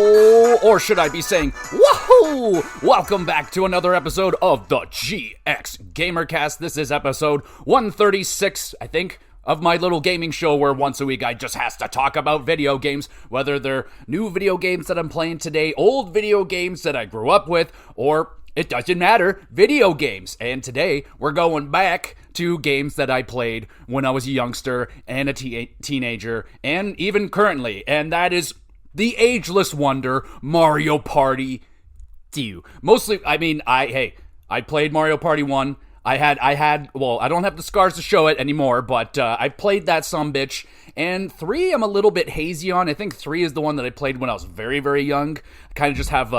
or should I be saying, woohoo! Welcome back to another episode of the GXGamerCast. This is episode 136, I think, of my little gaming show where once a week I just has to talk about video games, whether they're new video games that I'm playing today, old video games that I grew up with, or it doesn't matter, video games. And today we're going back to games that I played when I was a youngster and a teenager, and even currently, and that is the ageless wonder, Mario Party 2. Mostly, I mean, I played Mario Party 1. I don't have the scars to show it anymore, but I played that sumbitch. And 3, I'm a little bit hazy on. I think 3 is the one that I played when I was very, very young. I kind of just have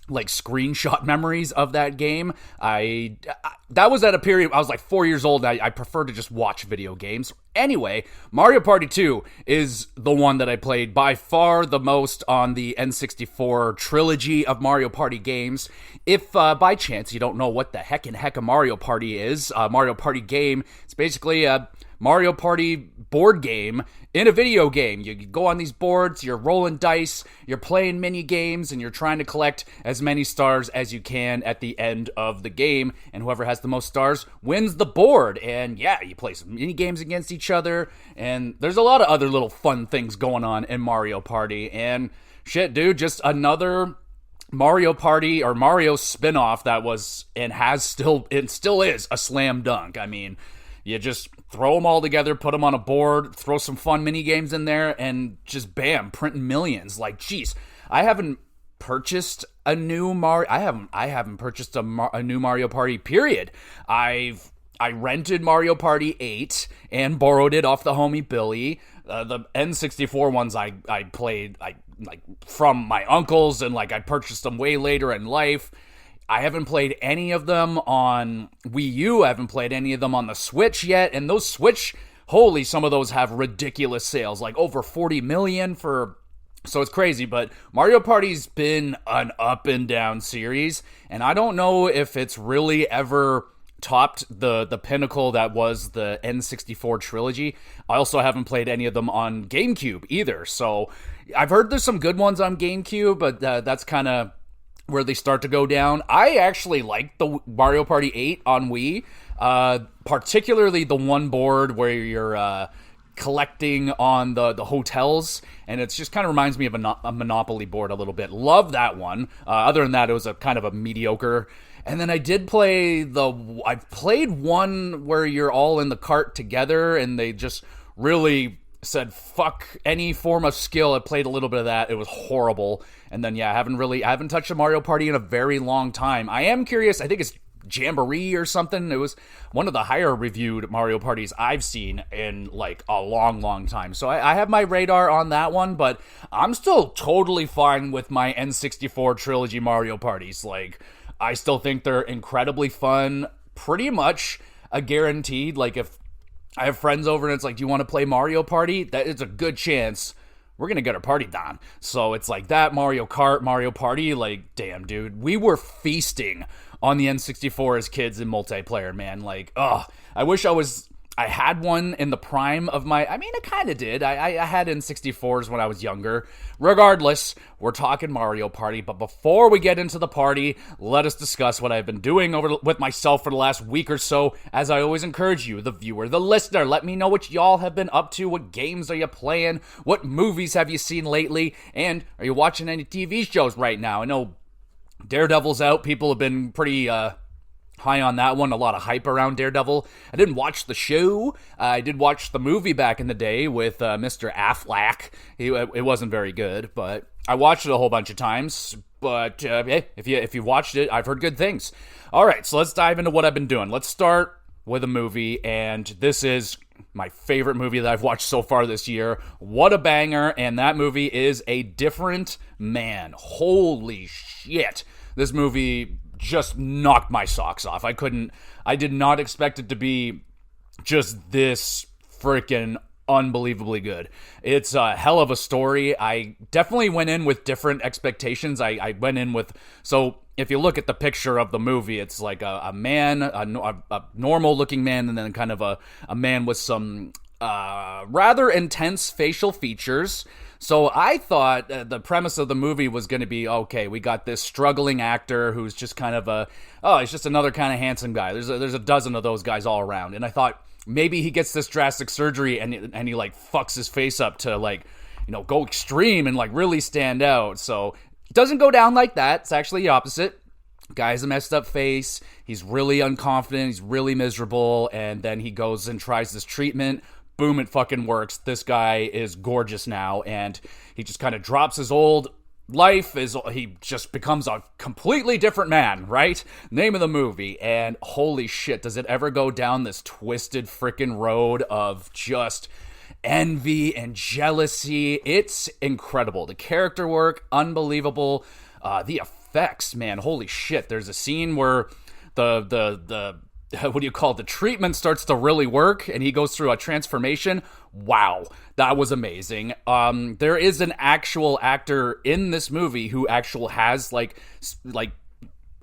like screenshot memories of that game. That was at a period, I was like 4 years old. I prefer to just watch video games. Anyway, Mario Party 2 is the one that I played by far the most on the N64 trilogy of Mario Party games. If by chance you don't know what the heck a Mario Party is, Mario Party game, it's basically a Mario Party board game in a video game. You go on these boards, you're rolling dice, you're playing mini games, and you're trying to collect as many stars as you can at the end of the game, and whoever has the most stars wins the board. And yeah, you play some mini games against each other, and there's a lot of other little fun things going on in Mario Party. And shit, dude, just another Mario Party or Mario spin-off that was and still is a slam dunk. I mean, you just throw them all together, put them on a board, throw some fun mini games in there, and just bam, printing millions. Like, geez, I haven't purchased a new Mario. I haven't purchased a new Mario Party. Period. I rented Mario Party 8 and borrowed it off the homie Billy. The N64 ones I played like from my uncles, and like I purchased them way later in life. I haven't played any of them on Wii U. I haven't played any of them on the Switch yet. And those Switch, holy, some of those have ridiculous sales, like over 40 million for... So it's crazy, but Mario Party's been an up and down series. And I don't know if it's really ever topped the pinnacle that was the N64 trilogy. I also haven't played any of them on GameCube either. So I've heard there's some good ones on GameCube, but that's kind of where they start to go down. I actually like the Mario Party 8 on Wii, particularly the one board where you're collecting on the hotels, and it just kind of reminds me of a Monopoly board a little bit. Love that one. Other than that, it was a kind of a mediocre. And then I played one where you're all in the cart together, and they just really said fuck any form of skill. I played a little bit of that. It was horrible. And then I haven't touched a Mario Party in a very long time. I am curious. I think it's Jamboree or something. It was one of the higher reviewed Mario Parties I've seen in like a long time. So I have my radar on that one, but I'm still totally fine with my N64 trilogy Mario Parties. Like, I still think they're incredibly fun. Pretty much a guaranteed, like, if I have friends over and it's like, do you want to play Mario Party? That is a good chance we're going to get our party done. So it's like that, Mario Kart, Mario Party, like, damn, dude. We were feasting on the N64 as kids in multiplayer, man. Like, I wish I had one in the prime of my... I mean, I kind of did. I had N64s when I was younger. Regardless, we're talking Mario Party. But before we get into the party, let us discuss what I've been doing with myself for the last week or so. As I always encourage you, the viewer, the listener, let me know what y'all have been up to. What games are you playing? What movies have you seen lately? And are you watching any TV shows right now? I know Daredevil's out. People have been pretty... high on that one, a lot of hype around Daredevil. I didn't watch the show. I did watch the movie back in the day with Mr. Affleck. It wasn't very good, but I watched it a whole bunch of times. But hey, if you watched it, I've heard good things. All right, so let's dive into what I've been doing. Let's start with a movie, and this is my favorite movie that I've watched so far this year. What a banger, and that movie is A Different Man. Holy shit. This movie just knocked my socks off. I did not expect it to be just this freaking unbelievably good. It's a hell of a story. I definitely went in with different expectations. I went in with, so if you look at the picture of the movie, it's like a man, a normal looking man, and then kind of a man with some rather intense facial features, So I thought the premise of the movie was going to be, okay, we got this struggling actor who's just kind of he's just another kind of handsome guy. There's a dozen of those guys all around. And I thought maybe he gets this drastic surgery and he like fucks his face up to like, go extreme and like really stand out. So it doesn't go down like that. It's actually the opposite. Guy has a messed up face. He's really unconfident. He's really miserable. And then he goes and tries this treatment. Boom, it fucking works. This guy is gorgeous now, and he just kind of drops his old life. He just becomes a completely different man, right? Name of the movie. And holy shit, does it ever go down this twisted freaking road of just envy and jealousy? It's incredible. The character work, unbelievable. The effects, man, holy shit. There's a scene where the what do you call it? The treatment starts to really work, and he goes through a transformation. Wow, that was amazing. There is an actual actor in this movie who actually has like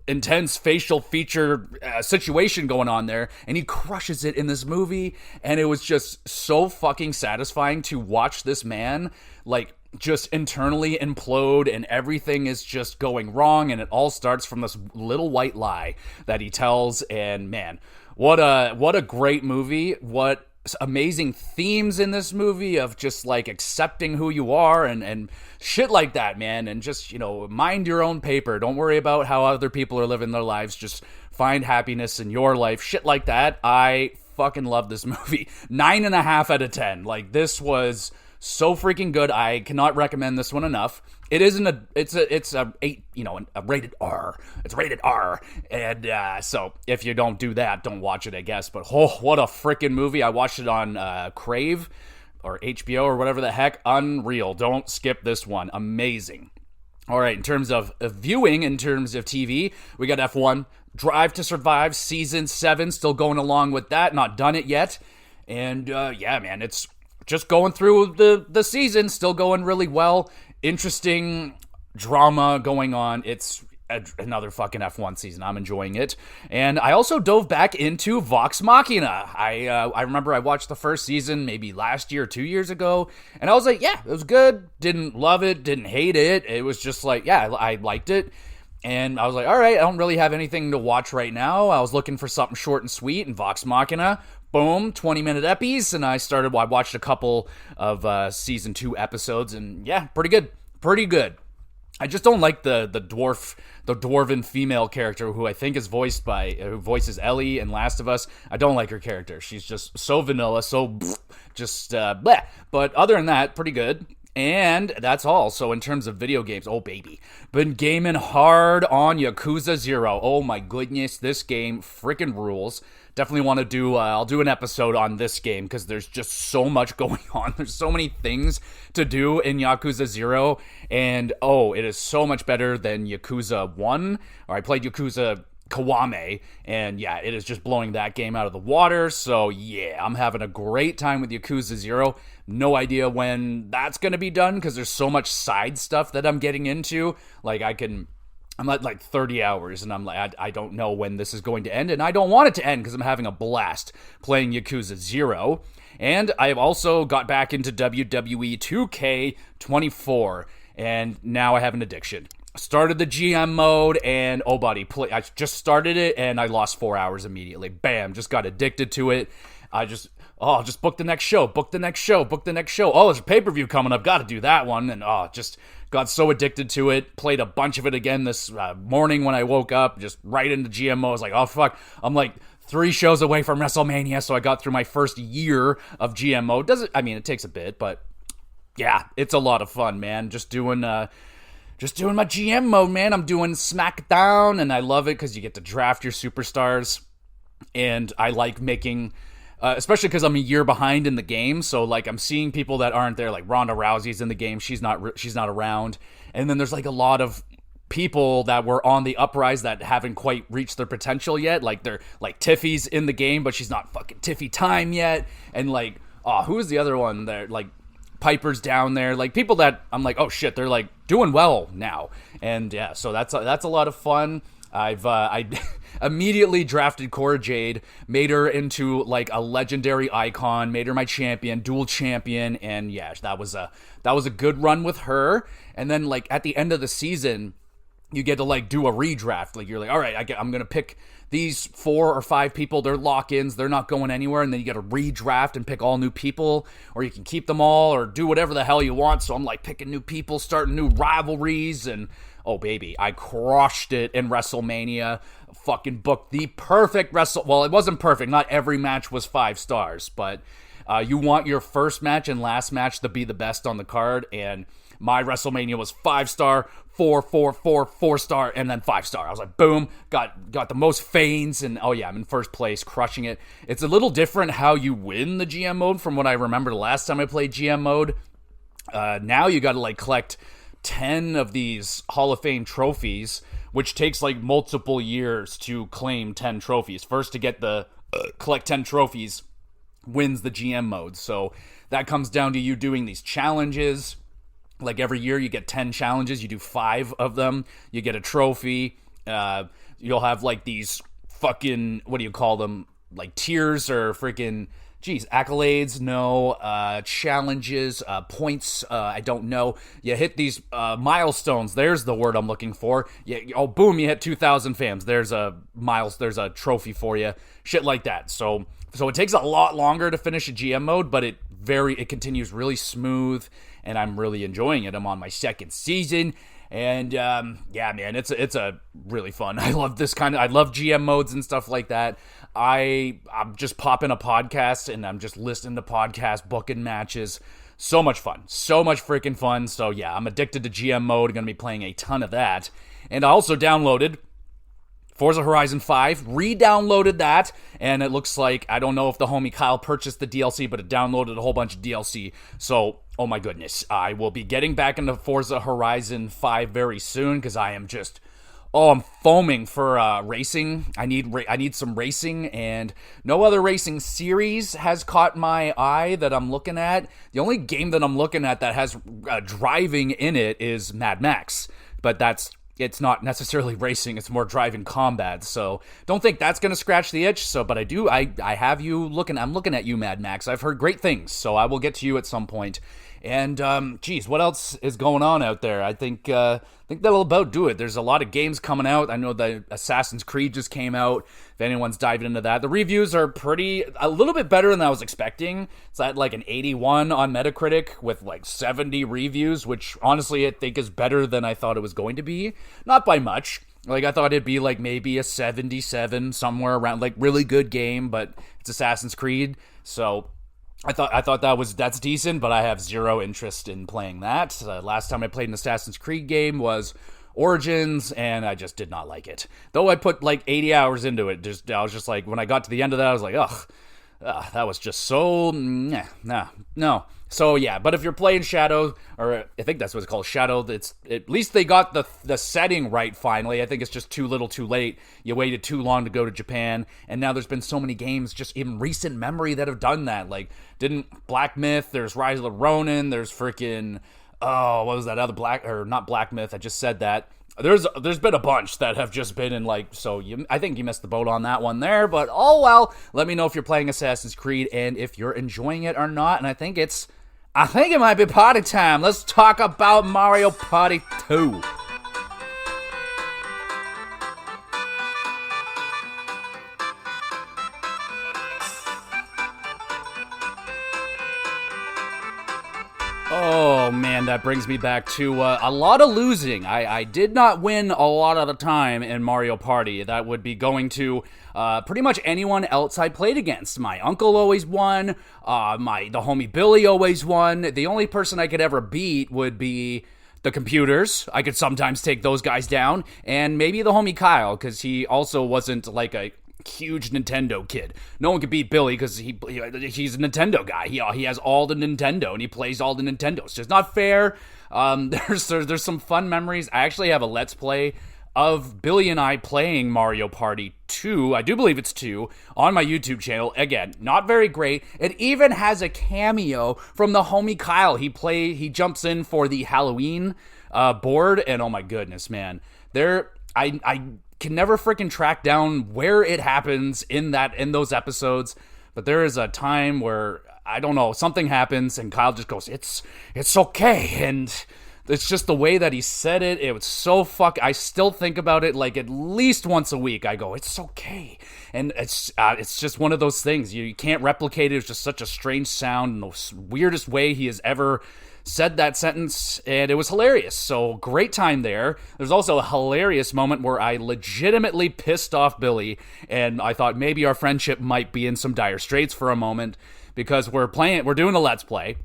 intense facial feature situation going on there, and he crushes it in this movie. And it was just so fucking satisfying to watch this man like just internally implode, and everything is just going wrong, and it all starts from this little white lie that he tells. And man, what a great movie. What amazing themes in this movie of just like accepting who you are and shit like that, man. And just, mind your own paper. Don't worry about how other people are living their lives. Just find happiness in your life. Shit like that. I fucking love this movie. 9.5 out of 10. Like, this was so freaking good. I cannot recommend this one enough. It isn't it's a 8, a rated R. It's rated R. And so if you don't do that, don't watch it, I guess. But what a freaking movie. I watched it on Crave or HBO or whatever the heck. Unreal. Don't skip this one. Amazing. All right, in terms of viewing, in terms of TV, we got F1, Drive to Survive, Season 7, still going along with that. Not done it yet. And yeah, man, it's just going through the season, still going really well. Interesting drama going on. It's another fucking F1 season. I'm enjoying it. And I also dove back into Vox Machina. I remember I watched the first season maybe last year or 2 years ago, and I was like, yeah, it was good. Didn't love it, didn't hate it. It was just like, yeah, I liked it. And I was like, all right, I don't really have anything to watch right now. I was looking for something short and sweet, and Vox Machina, boom, 20-minute epies, and I watched a couple of season 2 episodes, and yeah, pretty good. I just don't like the dwarven female character who I think is who voices Ellie in Last of Us. I don't like her character. She's just so vanilla, so just bleh. But other than that, pretty good. And that's all. So in terms of video games, oh baby, been gaming hard on Yakuza 0. Oh my goodness, this game freaking rules. Definitely want to do, I'll do an episode on this game because there's just so much going on. There's so many things to do in Yakuza 0. And it is so much better than Yakuza 1. Or I played Yakuza Kiwami, and yeah, it is just blowing that game out of the water. So yeah, I'm having a great time with Yakuza 0. No idea when that's going to be done because there's so much side stuff that I'm getting into. Like I'm at like 30 hours, and I'm like, I don't know when this is going to end, and I don't want it to end because I'm having a blast playing Yakuza 0. And I've also got back into WWE 2K24, and now I have an addiction. Started the GM mode, and oh buddy, I just started it, and I lost 4 hours immediately. Bam, just got addicted to it. Just book the next show. Oh, there's a pay-per-view coming up. Got to do that one. And just got so addicted to it. Played a bunch of it again this morning when I woke up. Just right into GMO. I was like, oh, fuck. I'm like 3 shows away from WrestleMania, so I got through my first year of GMO. It takes a bit, but yeah, it's a lot of fun, man. Just doing my GM mode, man. I'm doing SmackDown, and I love it because you get to draft your superstars. And I like making... especially because I'm a year behind in the game, so like I'm seeing people that aren't there, like Ronda Rousey's in the game, she's not around, and then there's like a lot of people that were on the uprise that haven't quite reached their potential yet. Like they're like Tiffy's in the game, but she's not fucking Tiffy time yet, and like who is the other one there? Like Piper's down there, like people that I'm like, oh shit, they're like doing well now, and yeah, so that's a lot of fun. I immediately drafted Cora Jade, made her into like a legendary icon, made her my champion, dual champion, and yeah, that was a good run with her. And then like at the end of the season, you get to like do a redraft. Like you're like, all right, I'm gonna pick these 4 or 5 people. They're lock-ins. They're not going anywhere. And then you get to redraft and pick all new people, or you can keep them all, or do whatever the hell you want. So I'm like picking new people, starting new rivalries, and oh baby, I crushed it in WrestleMania. Fucking booked the perfect well, it wasn't perfect. Not every match was 5 stars, but you want your first match and last match to be the best on the card, and my WrestleMania was 5-star, 4-star, and then 5-star. I was like, boom, got the most feints, and oh yeah, I'm in first place, crushing it. It's a little different how you win the GM mode from what I remember the last time I played GM mode. Now you got to like collect 10 of these Hall of Fame trophies, which takes like multiple years to claim 10 trophies. First to get the collect 10 trophies wins the GM mode. So that comes down to you doing these challenges. Like every year you get 10 challenges, you do 5 of them, you get a trophy. You'll have like these fucking, what do you call them? Like tiers or freaking, accolades, no, challenges, points, I don't know. You hit these milestones, there's the word I'm looking for. Boom, you hit 2,000 fams, there's a trophy for you, shit like that. So it takes a lot longer to finish a GM mode, but it continues really smooth, and I'm really enjoying it. I'm on my 2nd season, and yeah, man, it's a really fun. I love GM modes and stuff like that. I'm just popping a podcast, and I'm just listening to podcasts, booking matches. So much fun. So much freaking fun. So yeah, I'm addicted to GM mode. I'm going to be playing a ton of that. And I also downloaded Forza Horizon 5, re-downloaded that, and it looks like, I don't know if the homie Kyle purchased the DLC, but it downloaded a whole bunch of DLC, so, oh my goodness, I will be getting back into Forza Horizon 5 very soon, because I am just, I'm foaming for racing. I need some racing, and no other racing series has caught my eye that I'm looking at. The only game that I'm looking at that has driving in it is Mad Max, but it's not necessarily racing, it's more driving combat, so don't think that's going to scratch the itch. So, but I have you looking, I'm looking at you, Mad Max. I've heard great things, so I will get to you at some point. And, what else is going on out there? I think that'll about do it. There's a lot of games coming out. I know the Assassin's Creed just came out, if anyone's diving into that. The reviews are a little bit better than I was expecting. It's at like an 81 on Metacritic with like 70 reviews, which honestly I think is better than I thought it was going to be. Not by much. Like, I thought it'd be like maybe a 77, somewhere around, like, really good game, but it's Assassin's Creed, so I thought that's decent, but I have zero interest in playing that. Last time I played an Assassin's Creed game was Origins, and I just did not like it. Though I put like 80 hours into it, I was just like, when I got to the end of that, I was like, that was just so, no. So yeah, but if you're playing Shadow, or I think that's what it's called, Shadow, at least they got the setting right finally. I think it's just too little too late. You waited too long to go to Japan, and now there's been so many games just in recent memory that have done that. Like, didn't Black Myth, there's Rise of the Ronin, there's freaking, what was that other not Black Myth, I just said that. There's been a bunch that have just been in, like, so I think you missed the boat on that one there, but oh well. Let me know if you're playing Assassin's Creed and if you're enjoying it or not, and I think it might be party time. Let's talk about Mario Party 2. Oh man, that brings me back to a lot of losing. I did not win a lot of the time in Mario Party. That would be going to pretty much anyone else I played against. My uncle always won. The homie Billy always won. The only person I could ever beat would be the computers. I could sometimes take those guys down, and maybe the homie Kyle, because he also wasn't like a huge Nintendo kid. No one could beat Billy because he's a Nintendo guy. He has all the Nintendo and he plays all the Nintendo. It's just not fair. There's some fun memories. I actually have a Let's Play of Billy and I playing Mario Party 2. I do believe it's 2 on my YouTube channel. Again, not very great. It even has a cameo from the homie Kyle. He jumps in for the Halloween board, and oh my goodness, man. can never freaking track down where it happens in those episodes. But there is a time where, I don't know, something happens and Kyle just goes, it's okay. And it's just the way that he said it. It was so I still think about it like at least once a week. I go, it's okay. And it's just one of those things. You can't replicate it. It's just such a strange sound and the weirdest way he has ever said that sentence, and it was hilarious. So great time there. There's also a hilarious moment where I legitimately pissed off Billy, and I thought maybe our friendship might be in some dire straits for a moment, because we're doing a Let's Play,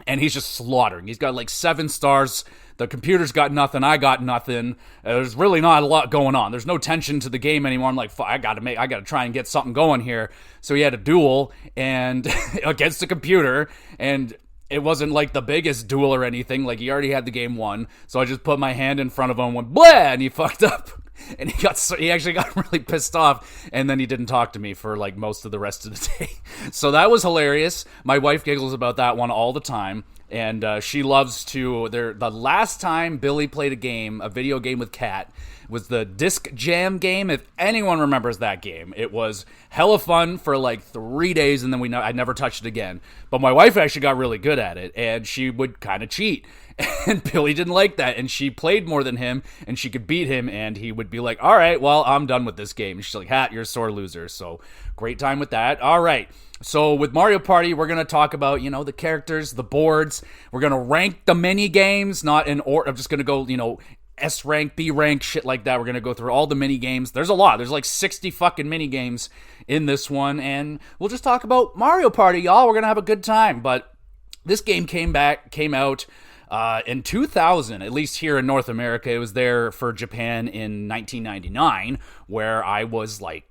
and he's just slaughtering. He's got like 7 stars. The computer's got nothing. I got nothing. There's really not a lot going on. There's no tension to the game anymore. I'm like, I gotta try and get something going here. So he had a duel and against the computer, and it wasn't like the biggest duel or anything. Like, he already had the game won. So I just put my hand in front of him and went, blah, and he fucked up. And he actually got really pissed off. And then he didn't talk to me for like most of the rest of the day. So that was hilarious. My wife giggles about that one all the time. And she loves to, the last time Billy played a video game with Kat, was the Disc Jam game. If anyone remembers that game, it was hella fun for like 3 days, and then I never touched it again. But my wife actually got really good at it, and she would kind of cheat. And Billy didn't like that, and she played more than him, and she could beat him, and he would be like, all right, well, I'm done with this game. And she's like, you're a sore loser. So great time with that. All right. So with Mario Party, we're going to talk about, the characters, the boards. We're going to rank the mini games, not in order. I'm just going to go, S rank, B rank, shit like that. We're going to go through all the mini games. There's a lot. There's like 60 fucking mini games in this one. And we'll just talk about Mario Party, y'all. We're going to have a good time. But this game came out in 2000, at least here in North America. It was there for Japan in 1999, where I was like,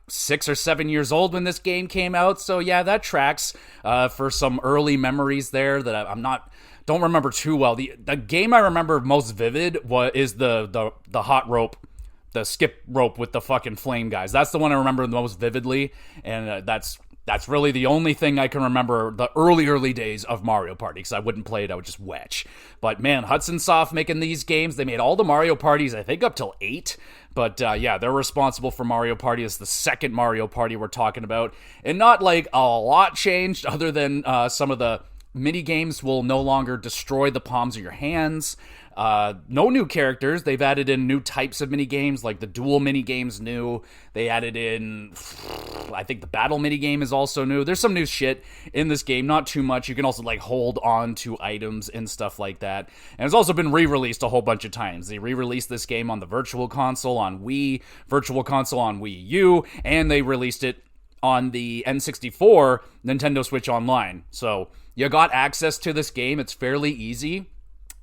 6 or 7 years old when this game came out. So yeah, that tracks for some early memories there that don't remember too well. The game I remember most vivid is the hot rope, the skip rope with the fucking flame guys. That's the one I remember the most vividly, and that's really the only thing I can remember the early days of Mario Party, because I wouldn't play it, I would just watch. But man, Hudson Soft making these games, they made all the Mario Parties, I think up till 8. But yeah, they're responsible for Mario Party. It's the second Mario Party we're talking about. And not like a lot changed, other than some of the mini games will no longer destroy the palms of your hands. No new characters. They've added in new types of mini games, like the dual mini games new. They added in, I think the battle mini game is also new. There's some new shit in this game, not too much. You can also like hold on to items and stuff like that. And it's also been re-released a whole bunch of times. They re-released this game on the Virtual Console on Wii, Virtual Console on Wii U, and they released it on the N64 Nintendo Switch Online. So you got access to this game. It's fairly easy.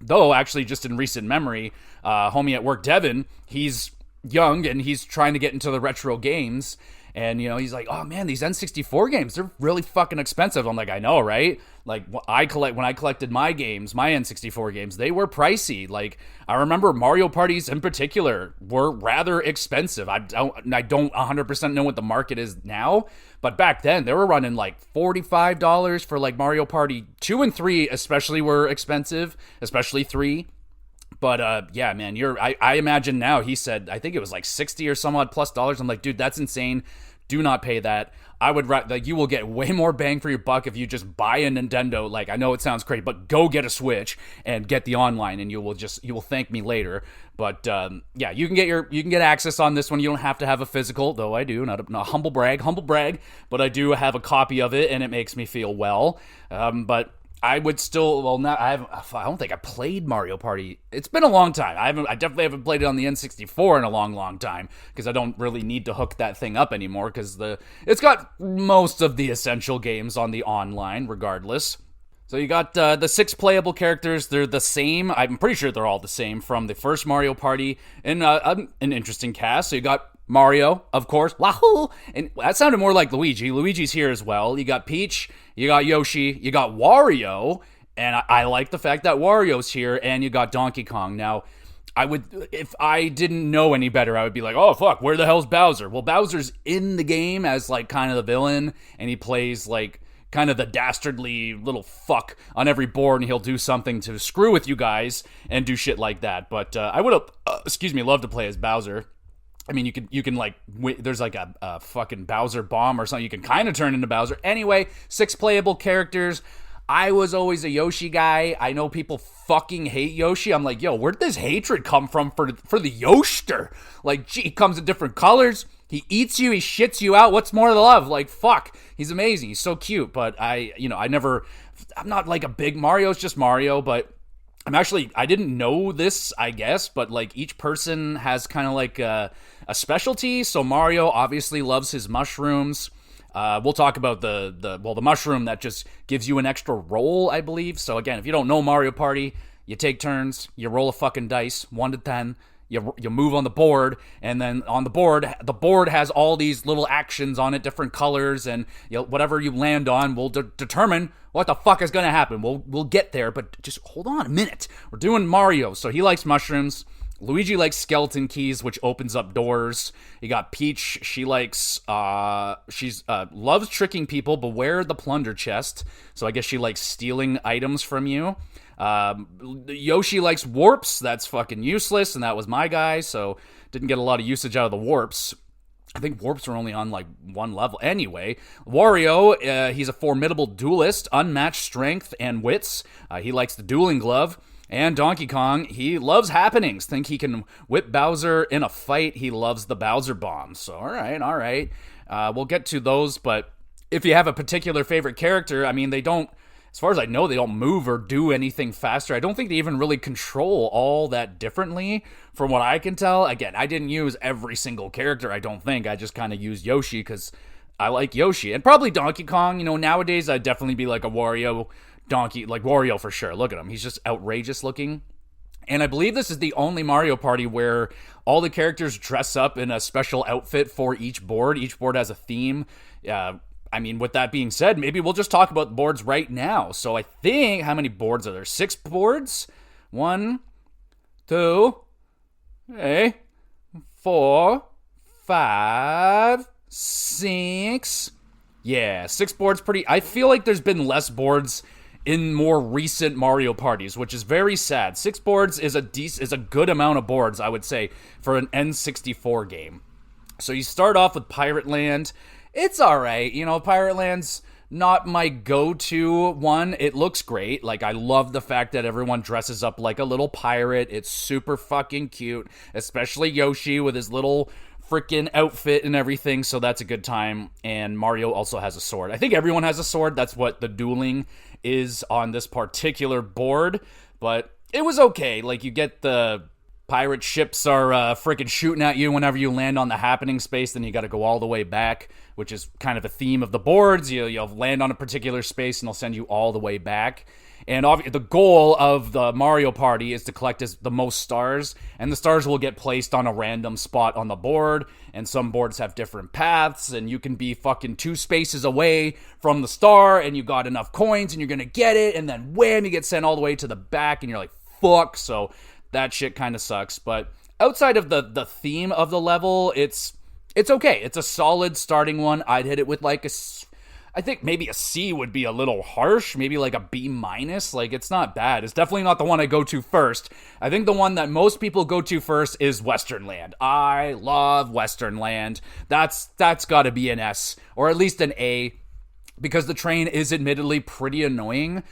Though, actually, just in recent memory, homie at work, Devin, he's young and he's trying to get into the retro games. And, he's like, oh man, these N64 games, they're really fucking expensive. I'm like, I know, right? Like, when I collected my games, my N64 games, they were pricey. Like, I remember Mario Parties in particular were rather expensive. I don't 100% know what the market is now, but back then they were running like $45 for like Mario Party 2 and 3 especially were expensive, especially 3. But yeah, man, I imagine now, he said, I think it was like 60 or some odd plus dollars. I'm like, dude, that's insane. Do not pay that. I would like, you will get way more bang for your buck if you just buy a Nintendo. Like, I know it sounds crazy, but go get a Switch and get the online, and you will thank me later. But yeah, you can get access on this one. You don't have to have a physical, though I do. Not a humble brag, but I do have a copy of it, and it makes me feel well. But I would still, I don't think I played Mario Party. It's been a long time. I definitely haven't played it on the N64 in a long, long time, because I don't really need to hook that thing up anymore, because it's got most of the essential games on the online, regardless. So you got the 6 playable characters. They're the same. I'm pretty sure they're all the same from the first Mario Party, and an interesting cast. So you got Mario, of course. Wahoo! And that sounded more like Luigi. Luigi's here as well. You got Peach, you got Yoshi, you got Wario, and I like the fact that Wario's here, and you got Donkey Kong. Now, if I didn't know any better, I would be like, oh fuck, where the hell's Bowser? Well, Bowser's in the game as like kind of the villain, and he plays like kind of the dastardly little fuck on every board, and he'll do something to screw with you guys and do shit like that. But I would have, loved to play as Bowser. I mean, you can like, there's like a fucking Bowser bomb or something. You can kind of turn into Bowser. Anyway, 6 playable characters. I was always a Yoshi guy. I know people fucking hate Yoshi. I'm like, yo, where'd this hatred come from for the Yoshter? Like, gee, he comes in different colors. He eats you. He shits you out. What's more to love? Like, fuck. He's amazing. He's so cute. But I'm not like a big Mario. It's just Mario. But I didn't know this, I guess. But like each person has kind of like a specialty. So Mario obviously loves his mushrooms. We'll talk about the mushroom that just gives you an extra roll, I believe. So again, if you don't know Mario Party, you take turns, you roll a fucking dice, 1 to 10, you move on the board, and then on the board has all these little actions on it, different colors, and whatever you land on will determine what the fuck is going to happen. We'll get there, but just hold on a minute. We're doing Mario, so he likes mushrooms. Luigi likes skeleton keys, which opens up doors. You got Peach. She likes, loves tricking people. Beware the plunder chest. So I guess she likes stealing items from you. Yoshi likes warps. That's fucking useless, and that was my guy, so didn't get a lot of usage out of the warps. I think warps are only on like 1 level. Anyway, Wario, he's a formidable duelist, unmatched strength and wits. He likes the dueling glove. And Donkey Kong, he loves happenings. Think he can whip Bowser in a fight. He loves the Bowser bomb. So, all right. We'll get to those, but if you have a particular favorite character, I mean, they don't, as far as I know, they don't move or do anything faster. I don't think they even really control all that differently, from what I can tell. Again, I didn't use every single character, I don't think. I just kind of used Yoshi because I like Yoshi. And probably Donkey Kong. Nowadays, I'd definitely be like a Wario Donkey, like Wario for sure. Look at him. He's just outrageous looking. And I believe this is the only Mario Party where all the characters dress up in a special outfit for each board. Each board has a theme. With that being said, maybe we'll just talk about the boards right now. So I think, how many boards are there? 6 boards? 1, 2, 3, 4, 5, 6. Yeah, 6 boards I feel like there's been less boards in more recent Mario parties, which is very sad. 6 boards is a good amount of boards, I would say, for an N64 game. So you start off with Pirate Land. It's alright, Pirate Land's not my go-to one. It looks great. Like, I love the fact that everyone dresses up like a little pirate. It's super fucking cute, especially Yoshi with his little freaking outfit and everything, so that's a good time. And Mario also has a sword. I think everyone has a sword. That's what the dueling is on this particular board, but it was okay. Like, you get the pirate ships are freaking shooting at you whenever you land on the happening space, then you gotta go all the way back, which is kind of a theme of the boards. You'll land on a particular space and they'll send you all the way back. And the goal of the Mario Party is to collect the most stars, and the stars will get placed on a random spot on the board, and some boards have different paths, and you can be fucking 2 spaces away from the star, and you got enough coins, and you're gonna get it, and then wham, you get sent all the way to the back, and you're like, fuck, so that shit kind of sucks. But outside of the theme of the level, it's okay. It's a solid starting one. I'd hit it with like I think maybe a C would be a little harsh, maybe like a B-. Like, it's not bad. It's definitely not the one I go to first. I think the one that most people go to first is Western Land. I love Western Land. That's got to be an S, or at least an A, because the train is admittedly pretty annoying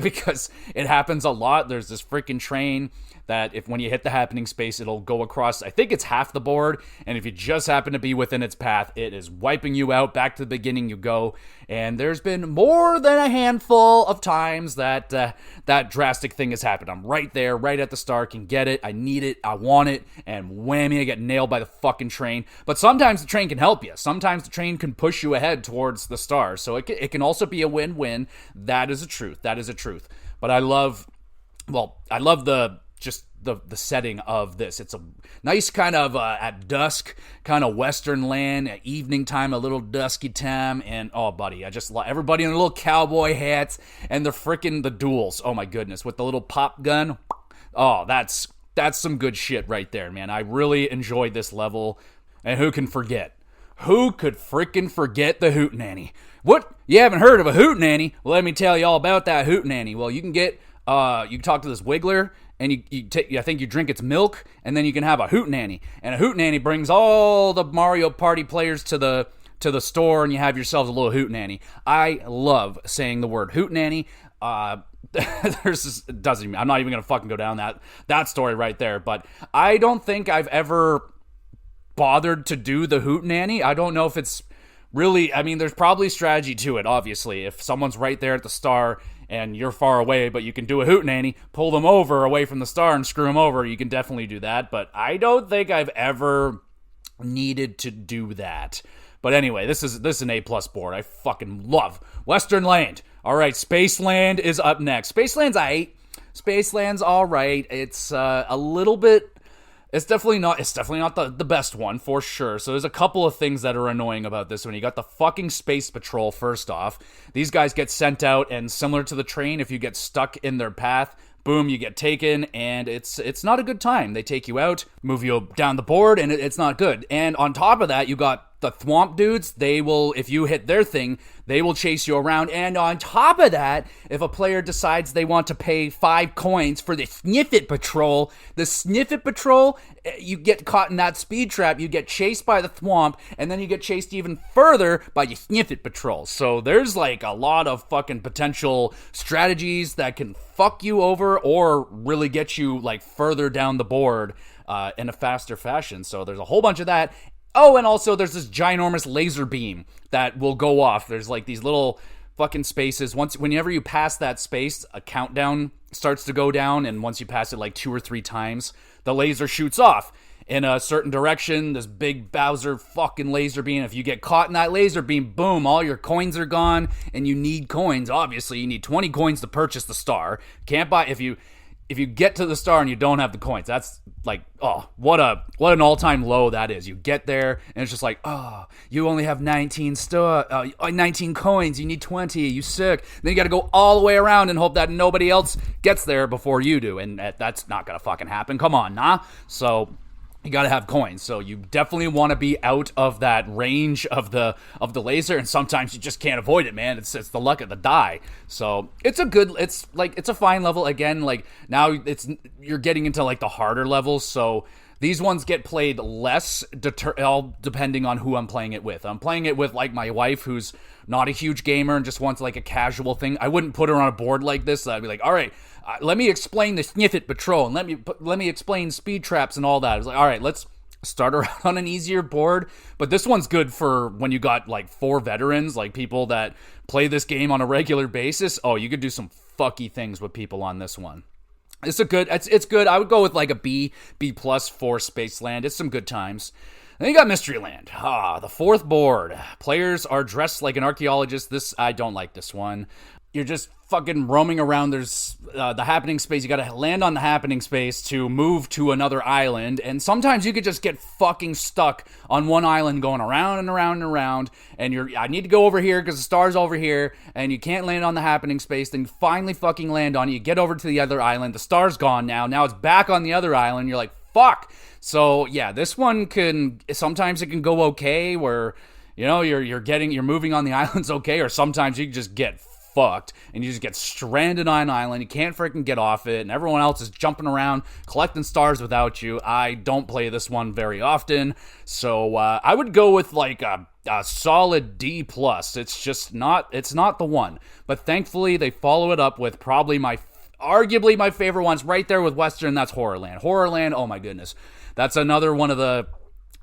because it happens a lot. There's this freaking train that when you hit the happening space, it'll go across, I think it's half the board, and if you just happen to be within its path, it is wiping you out. Back to the beginning you go. And there's been more than a handful of times that that drastic thing has happened. I'm right there, right at the start, can get it, I need it, I want it, and whammy, I get nailed by the fucking train. But sometimes the train can help you. Sometimes the train can push you ahead towards the stars. So it can also be a win-win. That is a truth. But I love the setting of this. It's a nice kind of at dusk, kind of Western Land, at evening time, a little dusky time, and oh buddy, I just love everybody in their little cowboy hats and the duels. Oh my goodness, with the little pop gun. Oh, that's some good shit right there, man. I really enjoyed this level, and who can forget? Who could freaking forget the Hootenanny? What? You haven't heard of a Hootenanny? Well, let me tell you all about that Hootenanny. Well, you can talk to this Wiggler, and I think you drink its milk, and then you can have a hootenanny. And a hootenanny brings all the Mario Party players to the store, and you have yourselves a little hootenanny. I love saying the word hootenanny. I'm not even gonna fucking go down that story right there. But I don't think I've ever bothered to do the hootenanny. I don't know if it's really, I mean, there's probably strategy to it, obviously. If someone's right there at the star and you're far away, but you can do a hootenanny, pull them over away from the star and screw them over, you can definitely do that. But I don't think I've ever needed to do that. But anyway, this is an A+ board. I fucking love Western Land. All right, Spaceland is up next. Spaceland's aight. Spaceland's all right. It's a little bit. It's definitely not the best one, for sure. So there's a couple of things that are annoying about this one. You got the fucking Space Patrol, first off. These guys get sent out, and similar to the train, if you get stuck in their path, boom, you get taken, and it's not a good time. They take you out, move you down the board, and it's not good. And on top of that, you got the Thwomp dudes. They will, if you hit their thing, they will chase you around. And on top of that, if a player decides they want to pay 5 coins for the Sniffit Patrol, you get caught in that speed trap, you get chased by the Thwomp, and then you get chased even further by your Sniffit Patrol. So there's like a lot of fucking potential strategies that can fuck you over or really get you like further down the board in a faster fashion. So there's a whole bunch of that. Oh, and also there's this ginormous laser beam that will go off. There's like these little fucking spaces. Whenever you pass that space, a countdown starts to go down, and once you pass it like 2 or 3 times, the laser shoots off in a certain direction. This big Bowser fucking laser beam. If you get caught in that laser beam, boom, all your coins are gone, and you need coins. Obviously, you need 20 coins to purchase the star. Can't buy if you get to the star and you don't have the coins. That's like, oh, what an all-time low that is. You get there and it's just like, oh, you only have 19 coins. You need 20. You sick. Then you got to go all the way around and hope that nobody else gets there before you do. And that's not gonna fucking happen. Come on, nah. So you gotta have coins, so you definitely want to be out of that range of the laser, and sometimes you just can't avoid it, man. It's the luck of the die. So it's a fine level. Again, like now you're getting into like the harder levels, so these ones get played less, all depending on who I'm playing it with. I'm playing it with like my wife, who's not a huge gamer and just wants like a casual thing. I wouldn't put her on a board like this. I'd be like, all right, let me explain the Sniffit Patrol, and let me explain speed traps and all that. I was like, all right, let's start her out on an easier board. But this one's good for when you got like 4 veterans, like people that play this game on a regular basis. Oh, you could do some fucky things with people on this one. It's good. I would go with like a B+ for Spaceland. It's some good times. Then you got Mysteryland. The 4th board. Players are dressed like an archaeologist. I don't like this one. You're just fucking roaming around. There's the happening space. You gotta land on the happening space to move to another island. And sometimes you could just get fucking stuck on one island going around and around and around. And I need to go over here because the star's over here. And you can't land on the happening space. Then you finally fucking land on it. You get over to the other island. The star's gone now. Now it's back on the other island. You're like, fuck. So yeah, this one sometimes it can go okay where, you know, you're moving on the islands okay. Or sometimes you can just get fucked and you just get stranded on an island. You can't freaking get off it, and everyone else is jumping around collecting stars without you. I don't play this one very often, so I would go with like a solid D+. It's not the one, but thankfully they follow it up with probably arguably my favorite ones right there with Western. That's Horrorland. Oh my goodness, that's another one of the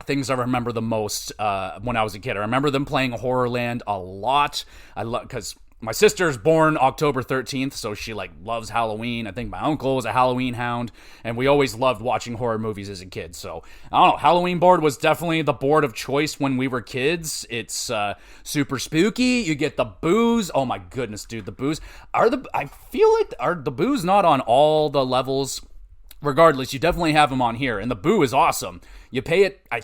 things I remember the most when I was a kid. I remember them playing Horrorland a lot. Because my sister's born October 13th, so she like loves Halloween. I think my uncle was a Halloween hound, and we always loved watching horror movies as a kid. So I don't know, Halloween board was definitely the board of choice when we were kids. It's super spooky. You get the booze. Oh my goodness, dude, the booze I feel like are the booze not on all the levels. Regardless, you definitely have them on here, and the boo is awesome. You pay it. I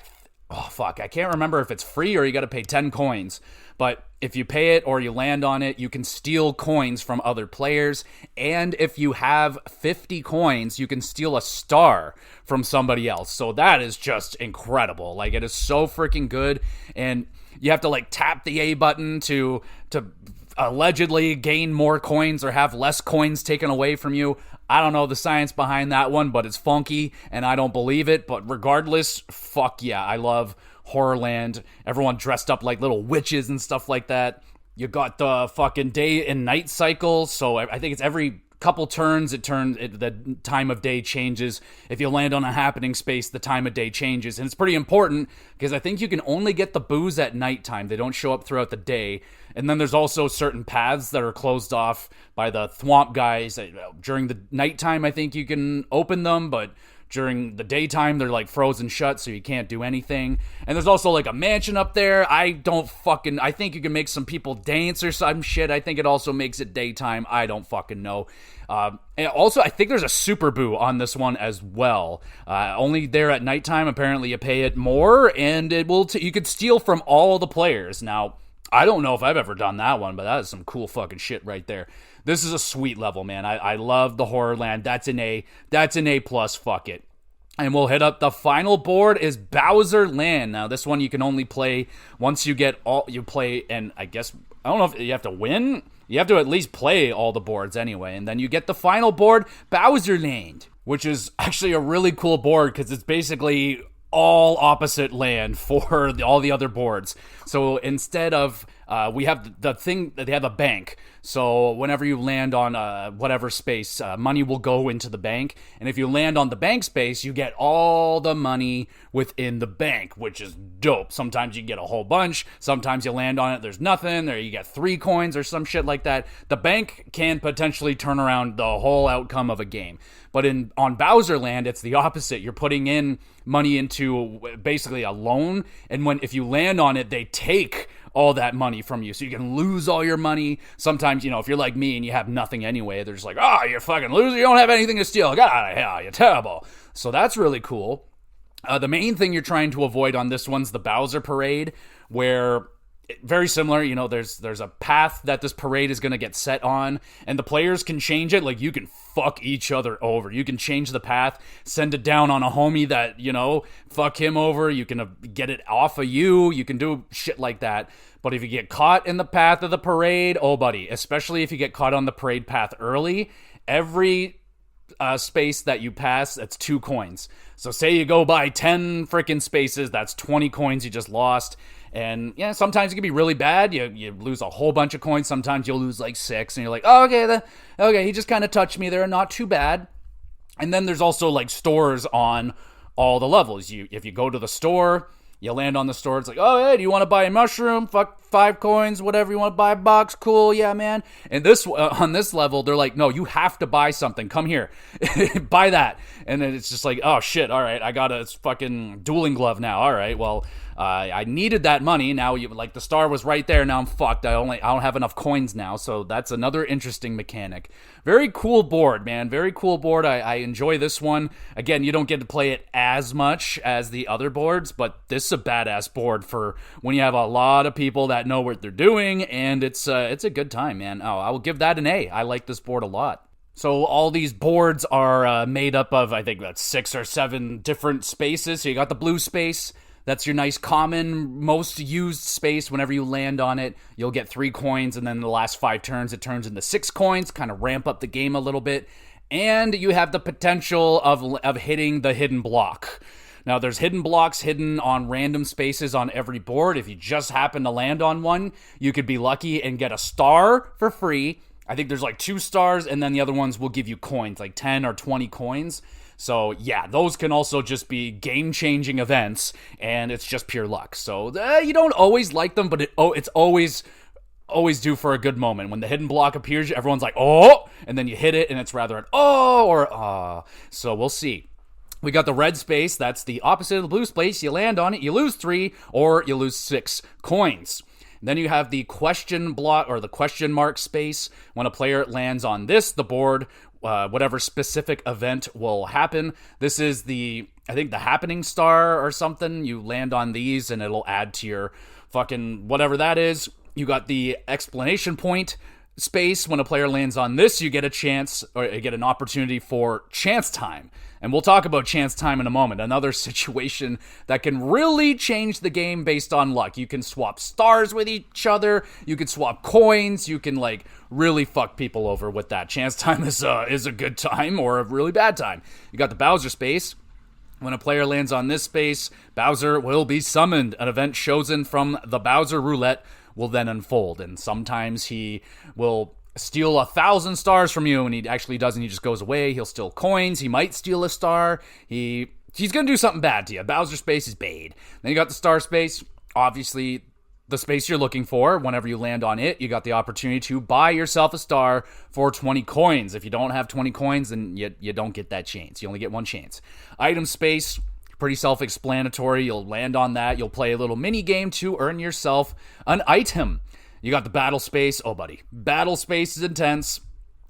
can't remember if it's free or you got to pay 10 coins. But if you pay it or you land on it, you can steal coins from other players. And if you have 50 coins, you can steal a star from somebody else. So that is just incredible. Like, it is so freaking good. And you have to like tap the A button to allegedly gain more coins or have less coins taken away from you. I don't know the science behind that one, but it's funky, and I don't believe it. But regardless, fuck yeah, I love Horrorland. Everyone dressed up like little witches and stuff like that. You got the fucking day and night cycle, so I think it's every couple turns, the time of day changes. If you land on a happening space, the time of day changes. And it's pretty important because I think you can only get the booze at nighttime. They don't show up throughout the day. And then there's also certain paths that are closed off by the thwomp guys. During the nighttime, I think you can open them, but during the daytime, they're like frozen shut, so you can't do anything. And there's also like a mansion up there. I think you can make some people dance or some shit. I think it also makes it daytime. I don't fucking know. And also, I think there's a Super Boo on this one as well. Only there at nighttime. Apparently, you pay it more, and it will. You could steal from all the players. Now, I don't know if I've ever done that one, but that is some cool fucking shit right there. This is a sweet level, man. I love the Horrorland. That's an A. That's an A+. Fuck it. And we'll hit up the final board is Bowser Land. Now, this one you can only play once you get all you play, and I guess I don't know if you have to win. You have to at least play all the boards anyway, and then you get the final board, Bowser Land, which is actually a really cool board because it's basically all opposite land for all the other boards. So instead of we have the thing that they have a bank. So whenever you land on whatever space, money will go into the bank. And if you land on the bank space, you get all the money within the bank, which is dope. Sometimes you get a whole bunch. Sometimes you land on it, there's nothing. Or you get 3 coins or some shit like that. The bank can potentially turn around the whole outcome of a game. But on Bowser Land, it's the opposite. You're putting in money into basically a loan. And if you land on it, they take all that money from you. So you can lose all your money. Sometimes, if you're like me and you have nothing anyway, they're just like, oh, you're fucking loser. You don't have anything to steal. Get out of here. You're terrible. So that's really cool. The main thing you're trying to avoid on this one's the Bowser Parade, where very similar, there's a path that this parade is going to get set on, and the players can change it. Like, you can fuck each other over. You can change the path, send it down on a homie that, fuck him over. You can get it off of you. You can do shit like that. But if you get caught in the path of the parade, oh, buddy, especially if you get caught on the parade path early, every space that you pass, that's 2 coins. So say you go by 10 freaking spaces, that's 20 coins you just lost. And yeah, sometimes it can be really bad. You lose a whole bunch of coins. Sometimes you'll lose like 6, and you're like, oh, okay, he just kind of touched me there. Not too bad. And then there's also like stores on all the levels. If you go to the store, you land on the store. It's like, oh, hey, do you want to buy a mushroom? Fuck, 5 coins, whatever. You want to buy a box? Cool, yeah, man. And on this level, they're like, no, you have to buy something. Come here, buy that. And then it's just like, oh shit, all right, I got a fucking dueling glove now. All right, well, I needed that money. Now, the star was right there. Now I'm fucked. I don't have enough coins now. So that's another interesting mechanic. Very cool board, man. Very cool board. I enjoy this one. Again, you don't get to play it as much as the other boards, but this is a badass board for when you have a lot of people that know what they're doing, and it's a good time, man. Oh, I will give that an A. I like this board a lot. So all these boards are made up of, I think that's 6 or 7 different spaces. So you got the blue space. That's your nice common, most used space. Whenever you land on it, you'll get 3 coins, and then in the last 5 turns, it turns into 6 coins, kind of ramp up the game a little bit. And you have the potential of hitting the hidden block. Now, there's hidden blocks hidden on random spaces on every board. If you just happen to land on one, you could be lucky and get a star for free. I think there's like 2 stars, and then the other ones will give you coins, like 10 or 20 coins. So, yeah, those can also just be game-changing events, and it's just pure luck. So, you don't always like them, but it's always due for a good moment. When the hidden block appears, everyone's like, oh, and then you hit it, and it's rather an oh or ah. So, we'll see. We got the red space. That's the opposite of the blue space. You land on it, you lose 3, or you lose 6 coins. Then you have the question block, or the question mark space. When a player lands on the board, whatever specific event will happen. This is the happening star or something. You land on these and it'll add to your fucking whatever that is. You got the explanation point. space, when a player lands on this, you get a chance, or you get an opportunity for chance time. And we'll talk about chance time in a moment. Another situation that can really change the game based on luck. You can swap stars with each other. You can swap coins. You can really fuck people over with that. Chance time is a good time or a really bad time. You got the Bowser space. When a player lands on this space, Bowser will be summoned. An event chosen from the Bowser Roulette will then unfold. And sometimes he will steal 1,000 stars from you, and he actually doesn't. He just goes away. He'll steal coins. He might steal a star. He's going to do something bad to you. Bowser space is bad. Then you got the star space. Obviously, the space you're looking for. Whenever you land on it, you got the opportunity to buy yourself a star for 20 coins. If you don't have 20 coins, then you don't get that chance. You only get one chance. Item space, pretty self-explanatory. You'll land on that. You'll play a little mini game to earn yourself an item. You got the battle space. Oh, buddy. Battle space is intense.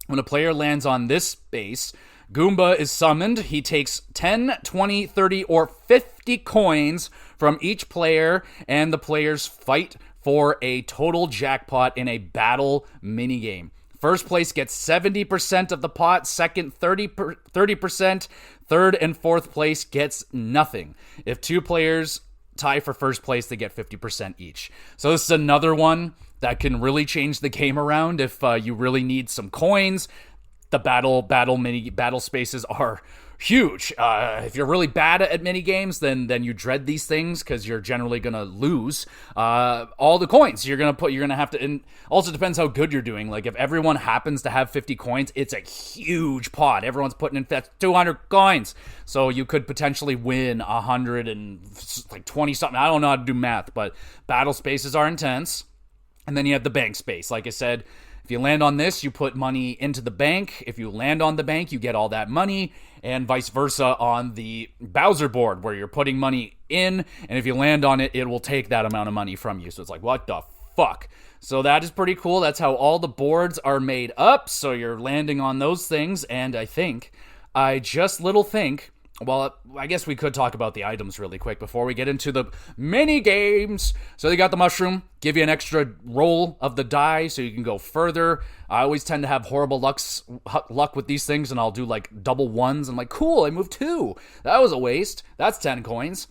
When a player lands on this space, Goomba is summoned. He takes 10, 20, 30, or 50 coins from each player, and the players fight for a total jackpot in a battle minigame. First place gets 70% of the pot, second 30%, third and fourth place gets nothing. If two players tie for first place, they get 50% each. So this is another one that can really change the game around if you really need some coins. The battle spaces are huge. If you're really bad at mini games, then you dread these things because you're generally gonna lose all the coins. You're gonna have to. And also depends how good you're doing. Like if everyone happens to have 50 coins, it's a huge pot. Everyone's putting in 200 coins, so you could potentially win 120 something. I don't know how to do math, but battle spaces are intense. And then you have the bank space. Like I said, if you land on this, you put money into the bank. If you land on the bank, you get all that money, and vice versa on the Bowser board where you're putting money in, and if you land on it, it will take that amount of money from you. So it's like, what the fuck? So that is pretty cool. That's how all the boards are made up. So you're landing on those things, and I guess we could talk about the items really quick before we get into the mini games. So they got the mushroom, give you an extra roll of the die so you can go further. I always tend to have horrible luck with these things, and I'll do double ones. I'm like, cool, I moved 2. That was a waste. That's 10 coins.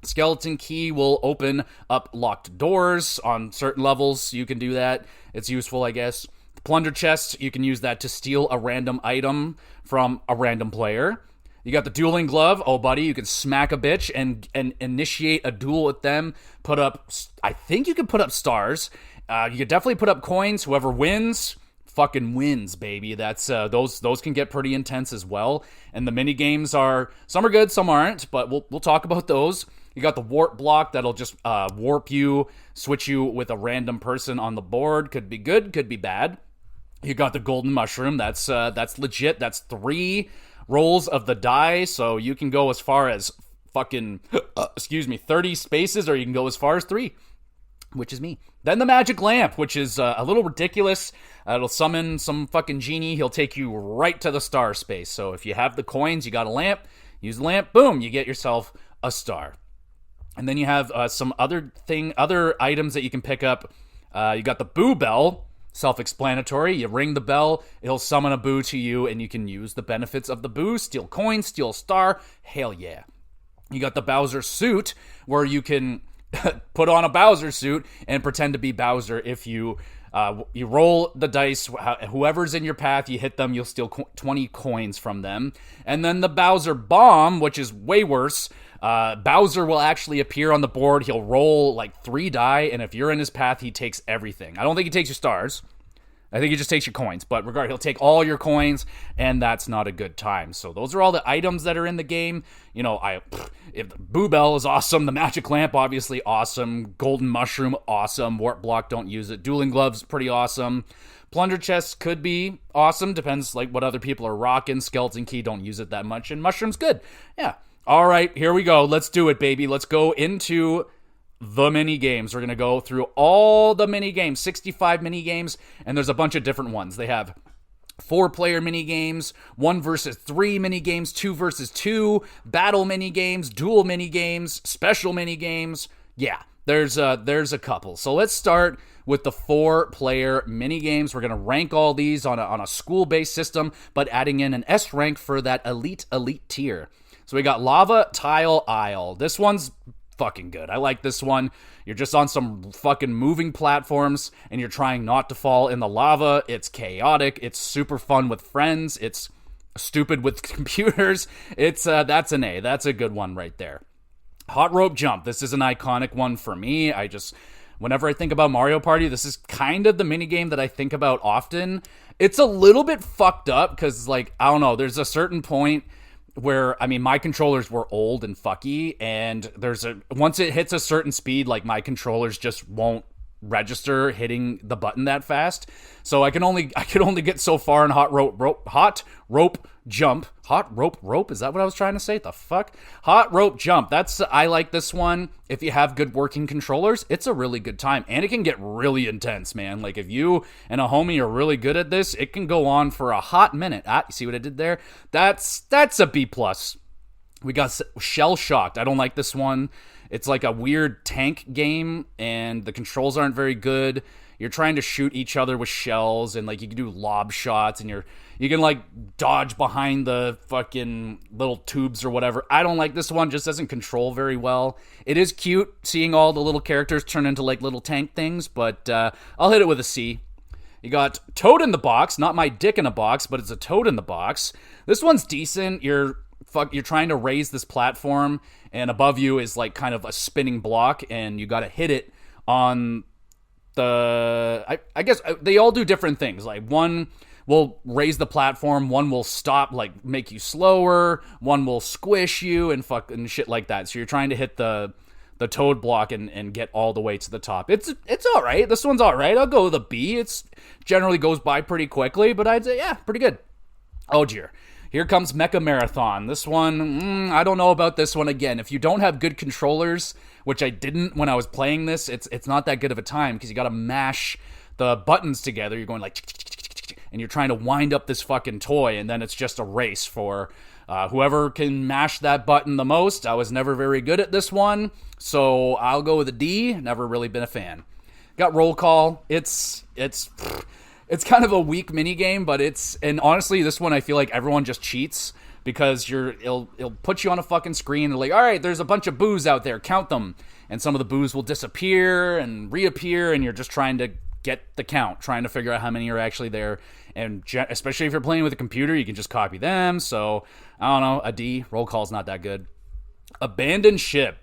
Skeleton key will open up locked doors on certain levels. You can do that. It's useful, I guess. Plunder chest, you can use that to steal a random item from a random player. You got the dueling glove. Oh, buddy, you can smack a bitch and initiate a duel with them. I think you can put up stars. You could definitely put up coins. Whoever wins, fucking wins, baby. That's those can get pretty intense as well. And the mini games some are good, some aren't, but we'll talk about those. You got the warp block that'll just warp you, switch you with a random person on the board. Could be good, could be bad. You got the golden mushroom. That's legit. That's 3 rolls of the die, so you can go as far as 30 spaces, or you can go as far as 3, which is me. Then the magic lamp, which is a little ridiculous. It'll summon some fucking genie. He''ll take you right to the star space. So if you have the coins, you got a lamp, use the lamp, boom, you get yourself a star. And then you have some other items that you can pick up. You got the boo bell. Self-explanatory. You ring the bell, it'll summon a boo to you, and you can use the benefits of the boo. Steal coins, steal a star. Hell yeah. You got the Bowser suit, where you can put on a Bowser suit and pretend to be Bowser. If you roll the dice, whoever's in your path, you hit them, you'll steal 20 coins from them. And then the Bowser bomb, which is way worse. Bowser will actually appear on the board. He'll roll 3 die, and if you're in his path, he takes everything. I don't think he takes your stars. I think he just takes your coins, but he'll take all your coins, and that's not a good time. So those are all the items that are in the game. If the Boo Bell is awesome, the Magic Lamp, obviously awesome, Golden Mushroom, awesome, Warp Block, don't use it, Dueling Gloves, pretty awesome. Plunder Chest could be awesome, depends what other people are rocking. Skeleton Key, don't use it that much, and Mushroom's good. Yeah. All right, here we go. Let's do it, baby. Let's go into the mini games. We're going to go through all the mini games, 65 mini games, and there's a bunch of different ones. They have 4-player mini games, 1 versus 3 mini games, 2 versus 2, battle mini games, duel mini games, special mini games. Yeah, There's a couple. So let's start with the 4-player mini games. We're gonna rank all these on a school-based system, but adding in an S rank for that elite tier. So we got Lava Tile Isle. This one's fucking good. I like this one. You're just on some fucking moving platforms and you're trying not to fall in the lava. It's chaotic. It's super fun with friends. It's stupid with computers. It's that's an A. That's a good one right there. Hot Rope Jump. This is an iconic one for me. Whenever I think about Mario Party, this is kind of the minigame that I think about often. It's a little bit fucked up because, like, I don't know, there's a certain point where, I mean, my controllers were old and fucky, and once it hits a certain speed, like, my controllers just won't register hitting the button that fast. So I could only get so far in Hot Rope Jump. Hot rope, is that what I was trying to say? The fuck? Hot Rope Jump. I like this one. If you have good working controllers, it's a really good time. And it can get really intense, man. Like, if you and a homie are really good at this, it can go on for a hot minute. You see what I did there? That's a B+. We got Shell Shocked. I don't like this one. It's like a weird tank game, and the controls aren't very good. You're trying to shoot each other with shells, and, like, you can do lob shots, and you can, like, dodge behind the fucking little tubes or whatever. I don't like this one. Just doesn't control very well. It is cute seeing all the little characters turn into, like, little tank things, but I'll hit it with a C. You got Toad in the Box. Not my dick in a box, but it's a toad in the box. This one's decent. You're trying to raise this platform, and above you is, like, kind of a spinning block, and you gotta hit it on I guess they all do different things. Like, one will raise the platform, one will stop, like, make you slower, one will squish you and fucking shit like that. So you're trying to hit the toad block and get all the way to the top. It's all right. This one's all right. I'll go with a B. It's generally goes by pretty quickly, but I'd say, yeah, pretty good. Oh dear. Here comes Mecha Marathon. This one, I don't know about this one. Again, if you don't have good controllers, which I didn't when I was playing this, it's not that good of a time because you got to mash the buttons together. You're going like, and you're trying to wind up this fucking toy, and then it's just a race for whoever can mash that button the most. I was never very good at this one, so I'll go with a D. Never really been a fan. Got Roll Call. It's kind of a weak mini game, but and honestly, this one I feel like everyone just cheats because it'll put you on a fucking screen and like, all right, there's a bunch of boos out there, count them, and some of the boos will disappear and reappear, and you're just trying to get the count, trying to figure out how many are actually there, and especially if you're playing with a computer, you can just copy them. So I don't know, a D. Roll Call's not that good. Abandoned Ship.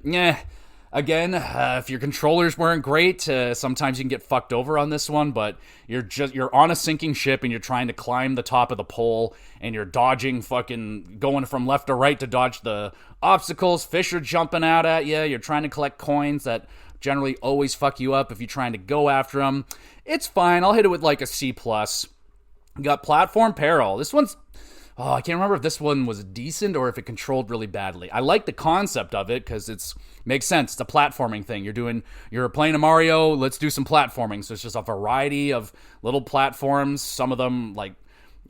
Again, if your controllers weren't great, sometimes you can get fucked over on this one, but you're on a sinking ship and you're trying to climb the top of the pole and you're dodging fucking going from left to right to dodge the obstacles. Fish are jumping out at you. You're trying to collect coins that generally always fuck you up if you're trying to go after them. It's fine. I'll hit it with like a C+. You got Platform Peril. This one's I can't remember if this one was decent or if it controlled really badly. I like the concept of it because makes sense. It's a platforming thing. You're playing a Mario. Let's do some platforming. So it's just a variety of little platforms. Some of them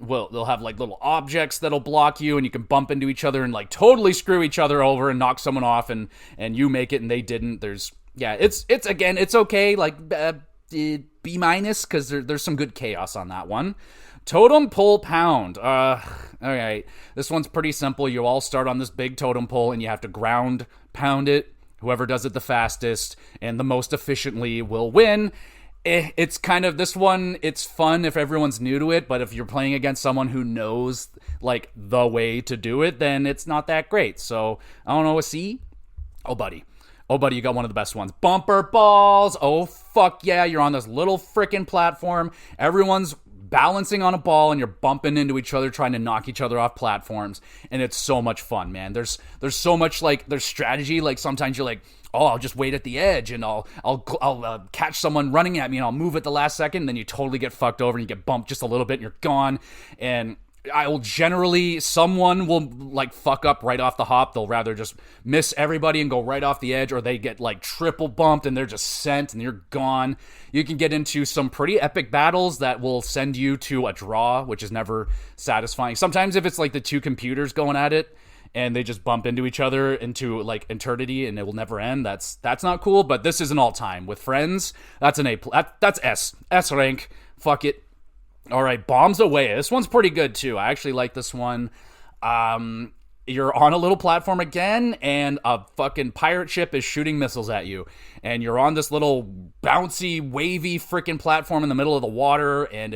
they'll have like little objects that'll block you, and you can bump into each other and like totally screw each other over and knock someone off, and you make it and they didn't. It's okay. Like B- because there's some good chaos on that one. Totem Pole Pound. All right. This one's pretty simple. You all start on this big totem pole and you have to ground pound it. Whoever does it the fastest and the most efficiently will win. It's kind of, this one, it's fun if everyone's new to it, but if you're playing against someone who knows, like, the way to do it, then it's not that great. So, I don't know, a C? Oh, buddy, you got one of the best ones. Bumper Balls. Oh, fuck yeah. You're on this little frickin' platform. Everyone's balancing on a ball and you're bumping into each other trying to knock each other off platforms, and it's so much fun, man. There's so much, like, there's strategy. Like, sometimes you're like, oh, I'll just wait at the edge and I'll catch someone running at me and I'll move at the last second, and then you totally get fucked over and you get bumped just a little bit and you're gone. And someone will like fuck up right off the hop. They'll rather just miss everybody and go right off the edge, or they get like triple bumped and they're just sent and you're gone. You can get into some pretty epic battles that will send you to a draw, which is never satisfying. Sometimes if it's like the two computers going at it and they just bump into each other into like eternity and it will never end. That's not cool, but this is an all-time. With friends, that's an A. That's S rank. Fuck it. All right, Bombs Away. This one's pretty good too. I actually like this one. You're on a little platform again, and a fucking pirate ship is shooting missiles at you. And you're on this little bouncy, wavy freaking platform in the middle of the water, and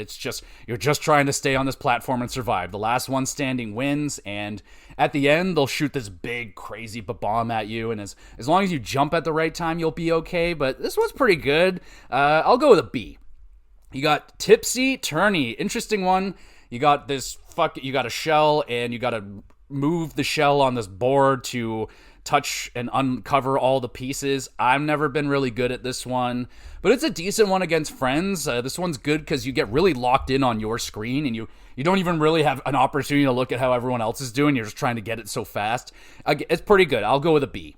you're just trying to stay on this platform and survive. The last one standing wins, and at the end, they'll shoot this big, crazy bomb at you, and as long as you jump at the right time, you'll be okay. But this one's pretty good. I'll go with a B. You got Tipsy Turny. Interesting one. You got you got a shell, and you got to move the shell on this board to touch and uncover all the pieces. I've never been really good at this one, but it's a decent one against friends. This one's good because you get really locked in on your screen, and you don't even really have an opportunity to look at how everyone else is doing. You're just trying to get it so fast. It's pretty good. I'll go with a B.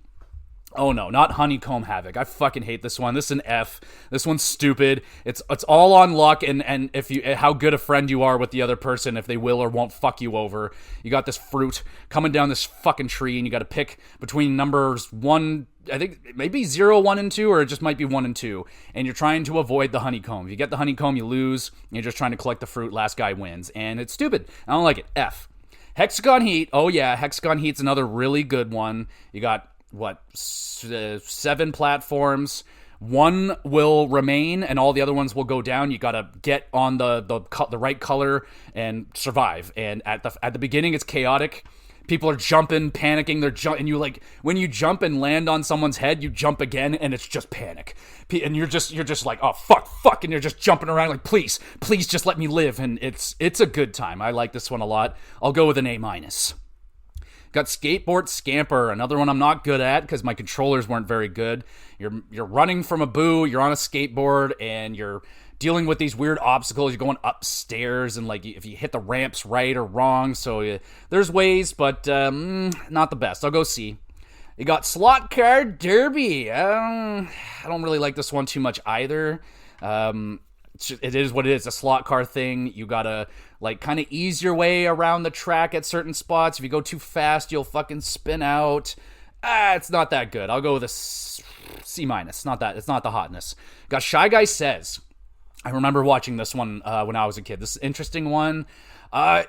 Oh no, not Honeycomb Havoc. I fucking hate this one. This is an F. This one's stupid. It's all on luck and if you how good a friend you are with the other person, if they will or won't fuck you over. You got this fruit coming down this fucking tree, and you got to pick between numbers 1, I think maybe 0, 1, and 2, or it just might be 1 and 2. And you're trying to avoid the honeycomb. If you get the honeycomb, you lose. You're just trying to collect the fruit. Last guy wins, and it's stupid. I don't like it. F. Hexagon Heat. Oh yeah, Hexagon Heat's another really good one. You got 7 platforms. One will remain and all the other ones will go down. You gotta get on the right color and survive. And at the beginning it's chaotic. People are jumping, panicking. And you like when you jump and land on someone's head, you jump again and it's just panic. And you're just like, oh fuck, and you're just jumping around like, please just let me live. And it's a good time. I like this one a lot. I'll go with an A-. Got Skateboard Scamper, another one I'm not good at because my controllers weren't very good. You're running from a boo, you're on a skateboard, and you're dealing with these weird obstacles. You're going upstairs, and like if you hit the ramps right or wrong, so there's ways, but not the best. I'll go C. You got Slot Card Derby. I don't really like this one too much either. It is what it is, a slot car thing. You gotta like kind of ease your way around the track at certain spots. If you go too fast, you'll fucking spin out. It's not that good. I'll go with a C-. It's not the hotness. Got Shy Guy Says. I remember watching this one when I was a kid. This is an interesting one.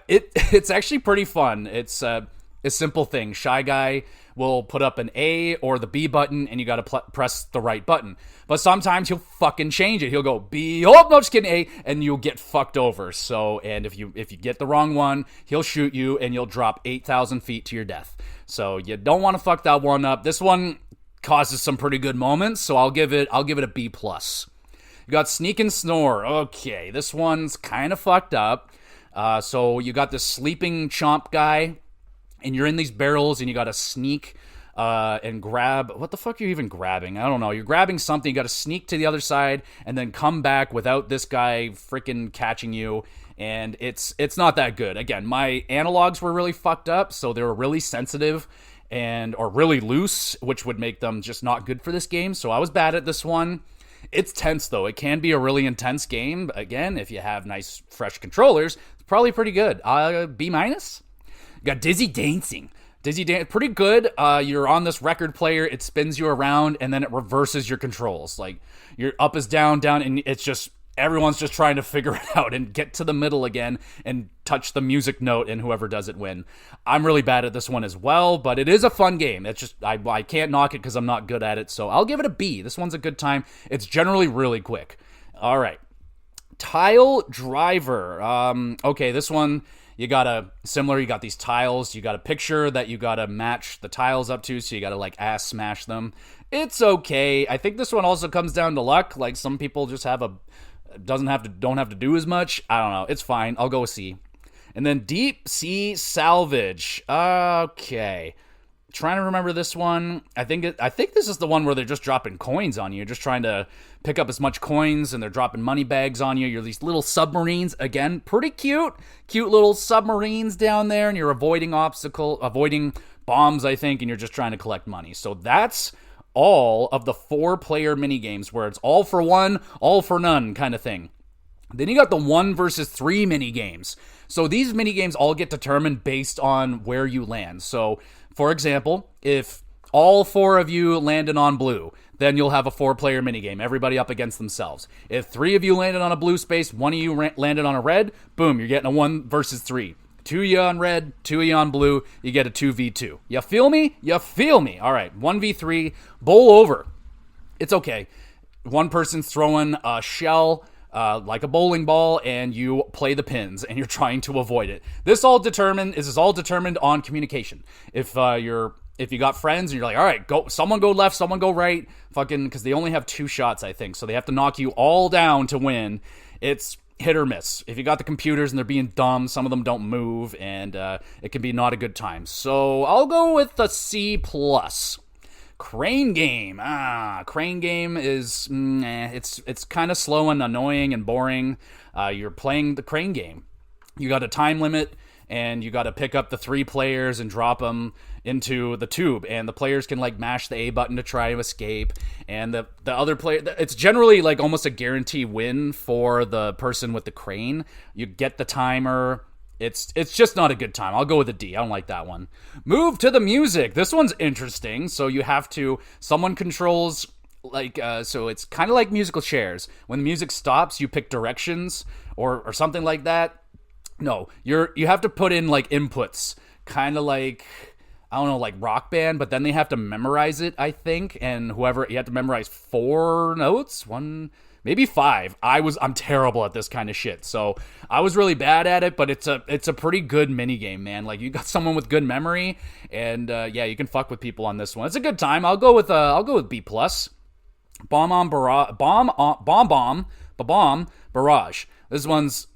It's actually pretty fun. It's a simple thing. Shy Guy will put up an A or the B button, and you got to press the right button. But sometimes he'll fucking change it. He'll go B, oh no, just kidding, A, and you'll get fucked over. So, and if you get the wrong one, he'll shoot you, and you'll drop 8,000 feet to your death. So you don't want to fuck that one up. This one causes some pretty good moments, so I'll give it a B+. You got Sneak and Snore. Okay, this one's kind of fucked up. So you got this sleeping chomp guy, and you're in these barrels, and you gotta sneak and grab. What the fuck are you even grabbing? I don't know. You're grabbing something. You gotta sneak to the other side and then come back without this guy freaking catching you. And it's not that good. Again, my analogs were really fucked up, so they were really sensitive or really loose, which would make them just not good for this game. So I was bad at this one. It's tense though. It can be a really intense game. Again, if you have nice fresh controllers, it's probably pretty good. B-. Got Dizzy Dancing. Pretty good. You're on this record player. It spins you around, and then it reverses your controls. Like, your up is down, and it's just, everyone's just trying to figure it out and get to the middle again and touch the music note, and whoever does it win. I'm really bad at this one as well, but it is a fun game. It's just, I can't knock it because I'm not good at it, so I'll give it a B. This one's a good time. It's generally really quick. All right. Tile Driver. Okay, this one... You got these tiles, you got a picture that you gotta match the tiles up to, so you gotta like ass smash them. It's okay. I think this one also comes down to luck, like some people just don't have to do as much. I don't know, it's fine. I'll go with C. And then Deep Sea Salvage. Okay. Trying to remember this one. I think this is the one where they're just dropping coins on you. You're just trying to pick up as much coins, and they're dropping money bags on you. You're these little submarines. Again, pretty cute little submarines down there, and you're avoiding bombs, I think, and you're just trying to collect money. So that's all of the 4-player mini games where it's all for one, all for none kind of thing. Then you got the 1 versus 3 mini games. So these mini games all get determined based on where you land. So, for example, if all 4 of you landed on blue, then you'll have a 4-player minigame, everybody up against themselves. If 3 of you landed on a blue space, 1 of you landed on a red, boom, you're getting a 1 versus 3. 2 of you on red, 2 of you on blue, you get a 2v2. You feel me? You feel me. All right, 1v3, bowl over. It's okay. One person's throwing a shell like a bowling ball, and you play the pins, and you're trying to avoid it. This is all determined on communication. If you got friends and you're like, all right, go, someone go left, someone go right, fucking, because they only have 2 shots, I think, so they have to knock you all down to win. It's hit or miss. If you got the computers and they're being dumb, some of them don't move, and it can be not a good time. So I'll go with the C+. Crane game. Crane game is, it's kind of slow and annoying and boring. You're playing the crane game. You got a time limit, and you got to pick up the 3 players and drop them into the tube, and the players can like mash the A button to try to escape, and the other player, it's generally like almost a guarantee win for the person with the crane. You get the timer. It's just not a good time. I'll go with a D. I don't like that one. Move to the music. This one's interesting. So you have to, someone controls, like, so it's kind of like musical chairs. When the music stops, you pick directions or something like that. No, you have to put in like inputs, kind of like, I don't know, like Rock Band, but then they have to memorize it, I think. And whoever, you have to memorize 4 notes, 1, maybe 5. I'm terrible at this kind of shit. So I was really bad at it, but it's a pretty good mini game, man. Like, you got someone with good memory, and yeah, you can fuck with people on this one. It's a good time. I'll go with B+. Bomb Barrage. This one's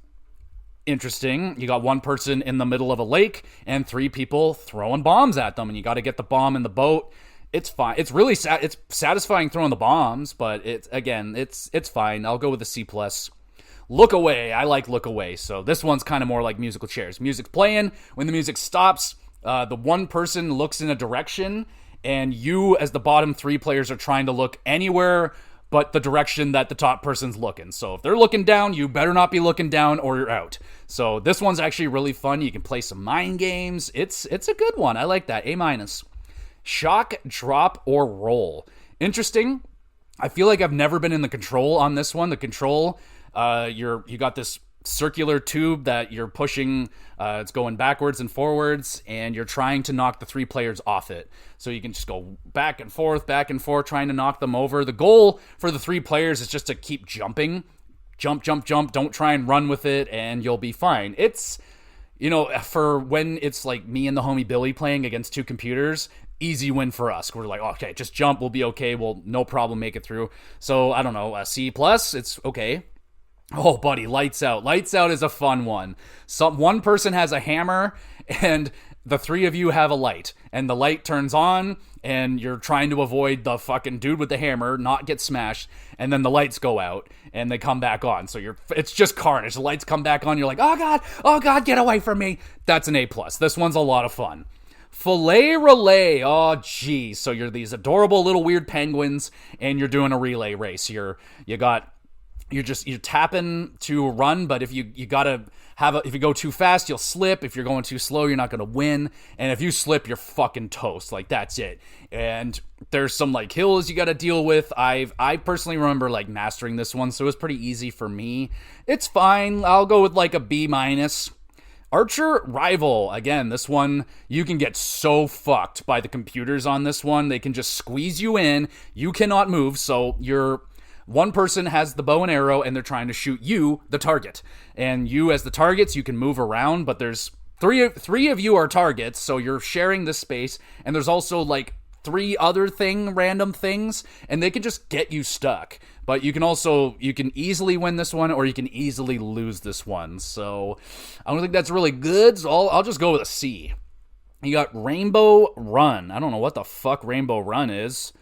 interesting. You got 1 person in the middle of a lake and 3 people throwing bombs at them, and you got to get the bomb in the boat. It's fine. It's really it's satisfying throwing the bombs, but it's fine. I'll go with the C+. Look Away. I like Look Away. So this one's kind of more like musical chairs. Music's playing. When the music stops, the 1 person looks in a direction, and you, as the bottom 3 players, are trying to look anywhere but the direction that the top person's looking. So if they're looking down, you better not be looking down or you're out. So this one's actually really fun. You can play some mind games. It's a good one. I like that. A-. Shock, drop, or roll. Interesting. I feel like I've never been in the control on this one. The control, you got this circular tube that you're pushing. It's going backwards and forwards, and you're trying to knock the 3 players off it. So you can just go back and forth, trying to knock them over. The goal for the 3 players is just to keep jumping. Jump. Don't try and run with it, and you'll be fine. It's, for when it's like me and the homie Billy playing against 2 computers, easy win for us. We're like, okay, just jump. We'll be okay. We'll no problem make it through. So I don't know, C+, it's okay. Oh, buddy, Lights Out. Lights Out is a fun one. One person has a hammer, and the 3 of you have a light, and the light turns on, and you're trying to avoid the fucking dude with the hammer not get smashed, and then the lights go out, and they come back on. So it's just carnage. The lights come back on, you're like, oh God, get away from me. That's an A+. This one's a lot of fun. Filet Relay. Oh, geez. So you're these adorable little weird penguins, and you're doing a relay race. You're tapping to run, but if you gotta if you go too fast, you'll slip. If you're going too slow, you're not gonna win. And if you slip, you're fucking toast. Like, that's it. And there's some like hills you gotta deal with. I personally remember like mastering this one, so it was pretty easy for me. It's fine. I'll go with like a B-. Archer Rival. Again, this one, you can get so fucked by the computers on this one. They can just squeeze you in. You cannot move, so one person has the bow and arrow, and they're trying to shoot you, the target. And you, as the targets, you can move around, but there's three of you are targets, so you're sharing this space, and there's also like 3 other random things, and they can just get you stuck. But you can easily win this one, or you can easily lose this one. So I don't think that's really good, so I'll just go with a C. You got Rainbow Run. I don't know what the fuck Rainbow Run is.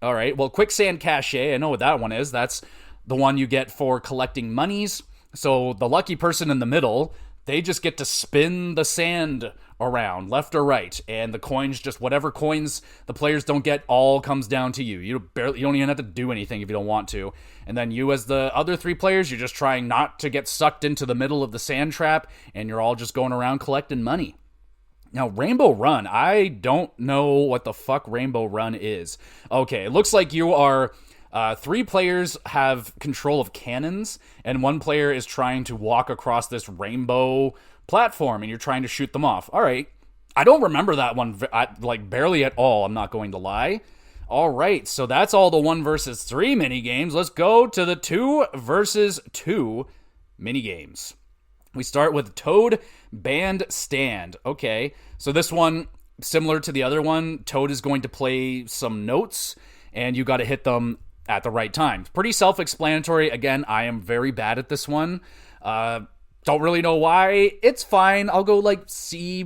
All right, well, Quicksand Cache, I know what that one is. That's the one you get for collecting monies. So the lucky person in the middle, they just get to spin the sand around, left or right, and the coins, just whatever coins the players don't get, all comes down to you. You don't even have to do anything if you don't want to. And then you, as the other 3 players, you're just trying not to get sucked into the middle of the sand trap, and you're all just going around collecting money. Now, Rainbow Run, I don't know what the fuck Rainbow Run is. Okay, it looks like you are 3 players have control of cannons, and 1 player is trying to walk across this rainbow platform, and you're trying to shoot them off. All right. I don't remember that one, like, barely at all, I'm not going to lie. All right, so that's all the 1 versus 3 mini-games. Let's go to the 2 versus 2 mini-games. We start with Toad Bandstand. Okay, so this one, similar to the other one, Toad is going to play some notes, and you got to hit them at the right time. Pretty self-explanatory. Again, I am very bad at this one. Don't really know why. It's fine. I'll go like C-.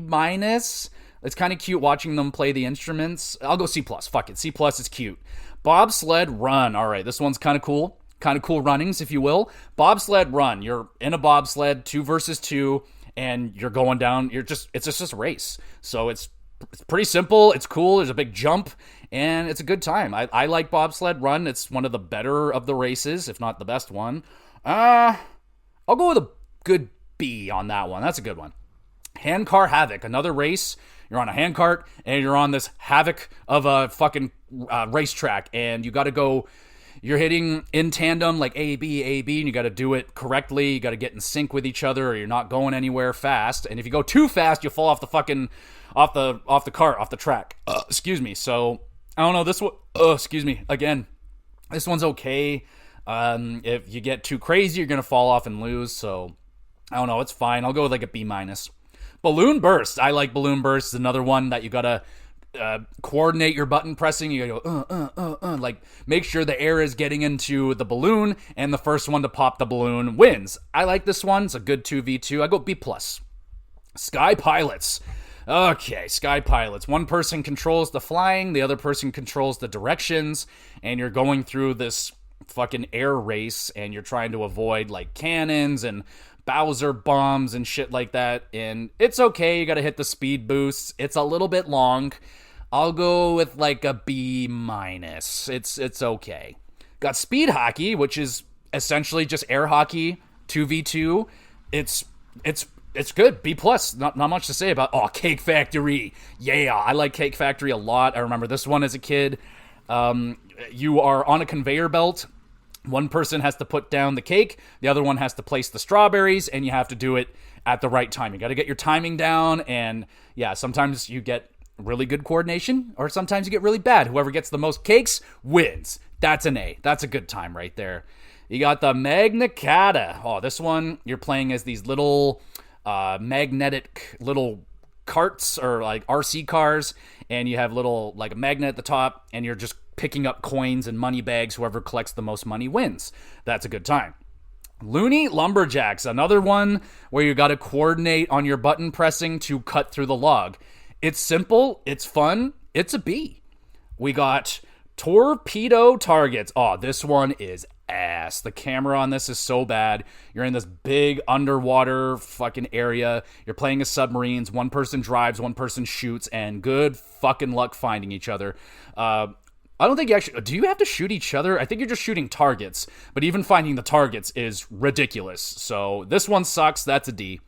It's kind of cute watching them play the instruments. I'll go C+. Fuck it. C+ is cute. Bobsled Run. All right, this one's kind of cool. Kind of cool runnings, if you will. Bobsled Run. You're in a bobsled, 2 versus 2, and you're going down. It's just a race. So it's pretty simple. It's cool. There's a big jump, and it's a good time. I like Bobsled Run. It's one of the better of the races, if not the best one. I'll go with a good B on that one. That's a good one. Handcar Havoc. Another race. You're on a handcart, and you're on this havoc of a fucking racetrack, and you got to go. You're hitting in tandem, like A, B, and you got to do it correctly. You got to get in sync with each other, or you're not going anywhere fast. And if you go too fast, you'll fall off the fucking off the cart, off the track. Excuse me. So I don't know this one. Excuse me again. This one's okay. If you get too crazy, you're gonna fall off and lose. So I don't know. It's fine. I'll go with like a B-. Balloon Burst. I like Balloon Burst. Another one that you gotta coordinate your button pressing. You gotta go like make sure the air is getting into the balloon, and the first one to pop the balloon wins. I like this one. It's a good 2v2. I go B+. Sky Pilots. Okay, Sky Pilots. 1 person controls the flying, the other person controls the directions, and you're going through this fucking air race, and you're trying to avoid like cannons and Bowser bombs and shit like that. And it's okay. You gotta hit the speed boosts. It's a little bit long. I'll go with like a B-. It's okay. Got Speed Hockey, which is essentially just air hockey 2v2. It's good. B+. Not much to say about. Cake Factory. Yeah, I like Cake Factory a lot. I remember this one as a kid. You are on a conveyor belt. 1 person has to put down the cake, the other one has to place the strawberries, and you have to do it at the right time. You got to get your timing down, and yeah, sometimes you get really good coordination, or sometimes you get really bad. Whoever gets the most cakes wins. That's an A. That's a good time right there. You got the Magna Carta. This one, you're playing as these little magnetic little carts, or like RC cars, and you have little like a magnet at the top, and you're just picking up coins and money bags. Whoever collects the most money wins. That's a good time. Looney Lumberjacks, another one where you got to coordinate on your button pressing to cut through the log. It's simple, it's fun, it's a B. We got Torpedo Targets. This one is ass. The camera on this is so bad. You're in this big underwater fucking area. You're playing as submarines. 1 person drives, 1 person shoots, and good fucking luck finding each other. I don't think you actually... Do you have to shoot each other? I think you're just shooting targets. But even finding the targets is ridiculous. So this one sucks. That's a D.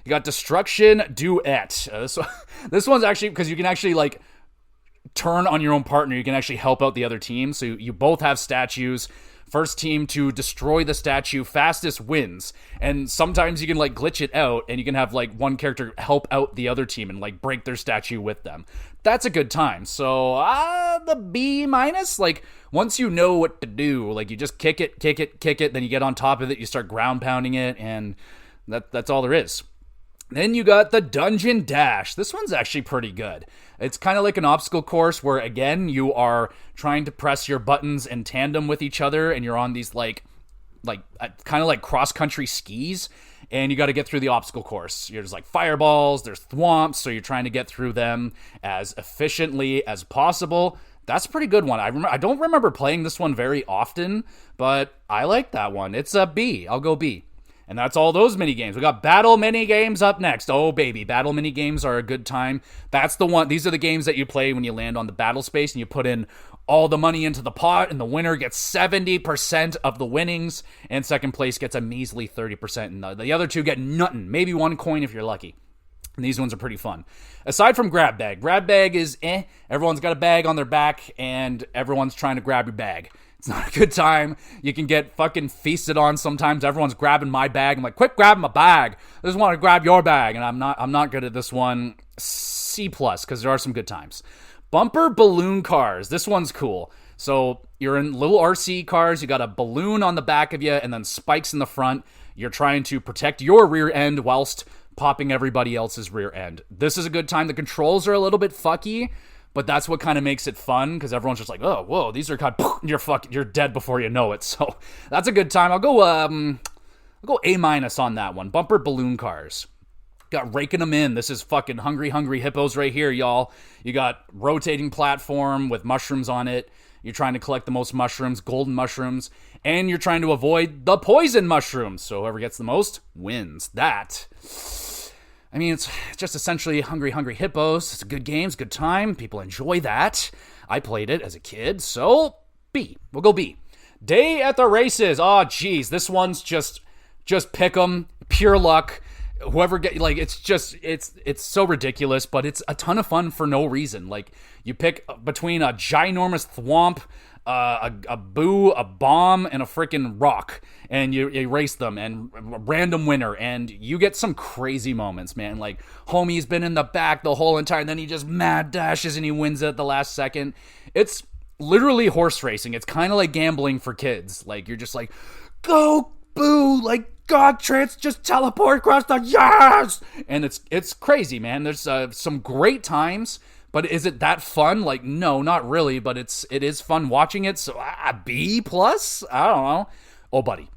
You got Destruction Duet. This one's actually... Because you can actually, like, turn on your own partner. You can actually help out the other team. So you both have statues. First team to destroy the statue fastest wins. And sometimes you can like glitch it out, and you can have like one character help out the other team and like break their statue with them. That's a good time. So the B-, like once you know what to do, like you just kick it, then you get on top of it, you start ground pounding it, and that's all there is. Then you got the Dungeon Dash. This one's actually pretty good. It's kind of like an obstacle course where, again, you are trying to press your buttons in tandem with each other, and you're on these like kind of like cross-country skis, and you got to get through the obstacle course. There's like fireballs, there's thwomps, so you're trying to get through them as efficiently as possible. That's a pretty good one. I don't remember playing this one very often, but I like that one. It's a B. I'll go B. And that's all those mini games. We got battle mini games up next. Oh, baby. Battle mini games are a good time. That's the one. These are the games that you play when you land on the battle space and you put in all the money into the pot, and the winner gets 70% of the winnings, and second place gets a measly 30%. And the other two get nothing. Maybe 1 coin if you're lucky. And these ones are pretty fun. Aside from grab bag is Everyone's got a bag on their back, and everyone's trying to grab your bag. It's not a good time. You can get fucking feasted on sometimes. Everyone's grabbing my bag. I'm like, quit grabbing my bag. I just want to grab your bag. And I'm not good at this one. C+, because there are some good times. Bumper balloon cars. This one's cool. So you're in little RC cars. You got a balloon on the back of you and then spikes in the front. You're trying to protect your rear end whilst popping everybody else's rear end. This is a good time. The controls are a little bit fucky, but that's what kind of makes it fun, because everyone's just like, oh, whoa, these are kind of, you're dead before you know it. So that's a good time. I'll go A- on that one. Bumper balloon cars. Got raking them in. This is fucking hungry hippos right here, y'all. You got rotating platform with mushrooms on it. You're trying to collect the most mushrooms, golden mushrooms, and you're trying to avoid the poison mushrooms. So whoever gets the most wins. It's just essentially hungry hippos. It's a good game. It's a good time. People enjoy that. I played it as a kid. So B. We'll go B. Day at the races. Oh, geez. This one's just pick 'em. Pure luck. Whoever it's so ridiculous, but it's a ton of fun for no reason. Like, you pick between a ginormous thwomp, a boo, a bomb, and a freaking rock, and you race them, and a random winner, and you get some crazy moments, man. Like, homie's been in the back the whole entire, and then he just mad dashes and he wins it at the last second. It's literally horse racing. It's kind of like gambling for kids. Like, you're just like, go boo, like, God, just teleport across the yes, and it's crazy, man. There's some great times, but is it that fun? Like, no, not really. But it is fun watching it. So B+, I don't know. Oh, buddy,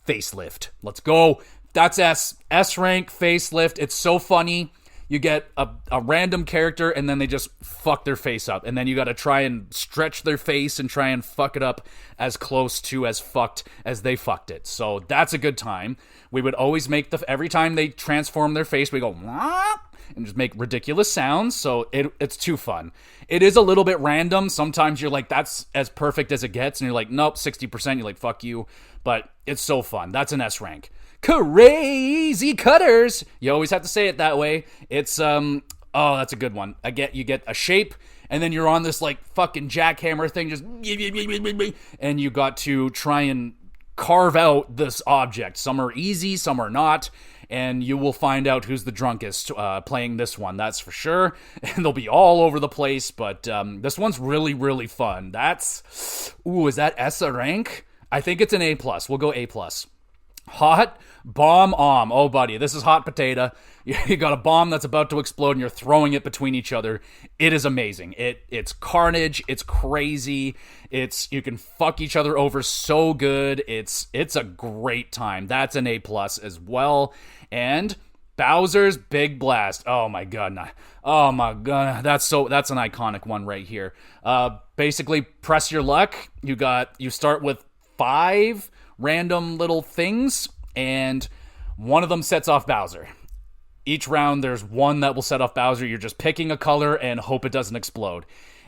facelift. Let's go. That's S rank facelift. It's so funny. You get a random character, and then they just fuck their face up. And then you got to try and stretch their face and try and fuck it up as close to as fucked as they fucked it. So that's a good time. We would always make every time they transform their face, we go, wah, and just make ridiculous sounds. So it's too fun. It is a little bit random. Sometimes you're like, that's as perfect as it gets. And you're like, nope, 60%. You're like, fuck you. But it's so fun. That's an S rank. Crazy cutters. You always have to say it that way. It's that's a good one. You get a shape, and then you're on this like fucking jackhammer thing, just and you got to try and carve out this object. Some are easy, some are not, and you will find out who's the drunkest playing this one. That's for sure. And they'll be all over the place, but this one's really fun. Is that S a rank? I think it's an A+. We'll go A+. Hot bomb om. Oh, buddy, this is hot potato. You got a bomb that's about to explode, and you're throwing it between each other. It is amazing. It's carnage. It's crazy. You can fuck each other over so good. It's a great time. That's an A+ as well. And Bowser's Big Blast. Oh my god. Oh my god. That's an iconic one right here. Basically, press your luck. You start with 5 random little things, and one of them sets off Bowser. Each round, there's one that will set off Bowser. You're just picking a color and hope it doesn't explode.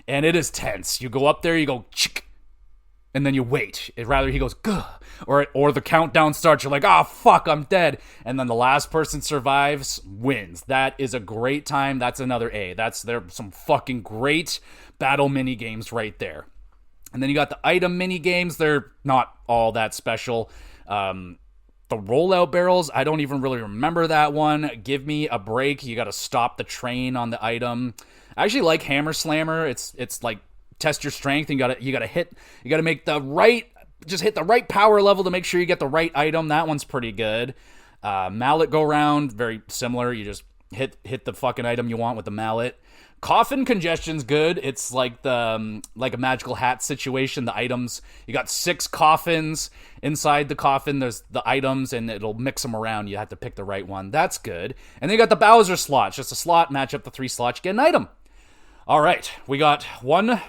And it is tense. You go up there, you go, chick, and then you wait. He goes, gah, or the countdown starts. You're like, oh, fuck, I'm dead. And then the last person survives, wins. That is a great time. That's another A. There's some fucking great battle mini games right there. And then you got the item mini games. They're not all that special. The rollout barrels, I don't even really remember that one. Give me a break. You got to stop the train on the item. I actually like Hammer Slammer. It's like test your strength, and you got to make the right, just hit the right power level to make sure you get the right item. That one's pretty good. Mallet go round, very similar. You just hit the fucking item you want with the mallet. Coffin congestion's good. It's like a magical hat situation. The items, you got 6 coffins. Inside the coffin, there's the items, and it'll mix them around. You have to pick the right one. That's good. And then you got the Bowser slot. It's just a slot, match up the 3 slots, you get an item. All right, we got one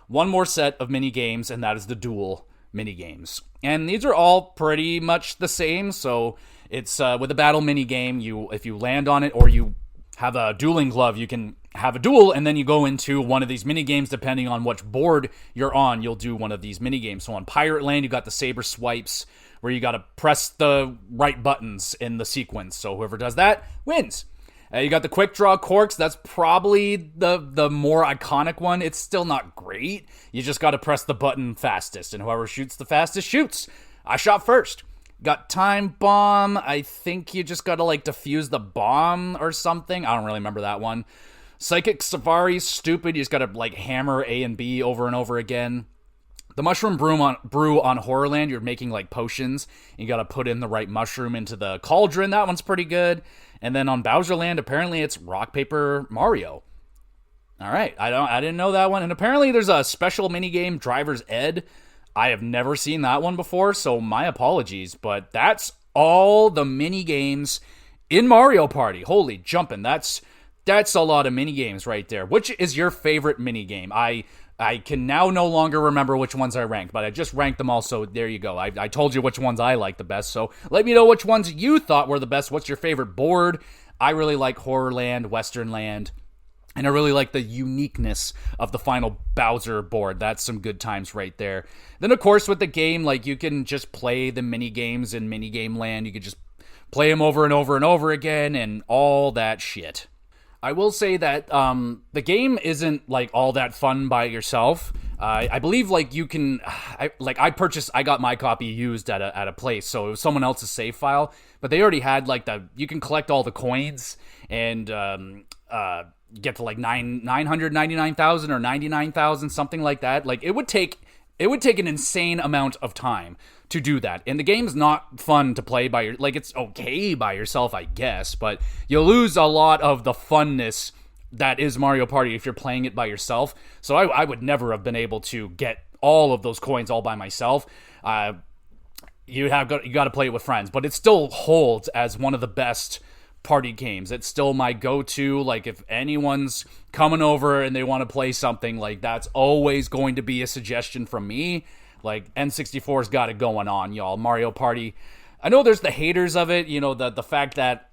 more set of mini games, and that is the duel. mini games. And these are all pretty much the same. So it's with a battle mini game, if you land on it or you have a dueling glove, you can have a duel, and then you go into one of these mini games. Depending on which board you're on, you'll do one of these mini games. So on Pirate Land, you got the saber swipes, where you got to press the right buttons in the sequence. So whoever does that wins. You got the quick draw corks. That's probably the more iconic one. It's still not great. You just got to press the button fastest, and whoever shoots the fastest shoots. I shot first. Got time bomb. I think you just got to defuse the bomb or something. I don't really remember that one. Psychic Safari, stupid. You just got to hammer A and B over and over again. The mushroom brew on Horrorland, you're making potions. You got to put in the right mushroom into the cauldron. That one's pretty good. And then on Bowserland, apparently it's Rock Paper Mario. All right, I didn't know that one. And apparently there's a special minigame, Driver's Ed. I have never seen that one before, so my apologies. But that's all the mini games in Mario Party. Holy jumping, that's a lot of mini games right there. Which is your favorite mini game? I can now no longer remember which ones I ranked, but I just ranked them all, so there you go. I told you which ones I like the best, so let me know which ones you thought were the best. What's your favorite board? I really like Horrorland, Westernland, and I really like the uniqueness of the final Bowser board. That's some good times right there. Then, of course, with the game, you can just play the mini games in Minigame Land. You could just play them over and over and over again and all that shit. I will say that the game isn't all that fun by yourself. I believe you can. I got my copy used at a place, so it was someone else's save file. But they already had you can collect all the coins and get to 999,000 or 99,000, something like that. It would take an insane amount of time to do that. And the game's not fun to play by it's okay by yourself, I guess, but you lose a lot of the funness that is Mario Party if you're playing it by yourself. So I would never have been able to get all of those coins all by myself. You got to play it with friends, but it still holds as one of the best party games. It's still my go-to. If anyone's coming over and they want to play something, that's always going to be a suggestion from me. N64's got it going on, y'all. Mario Party. I know there's the haters of it, the fact that,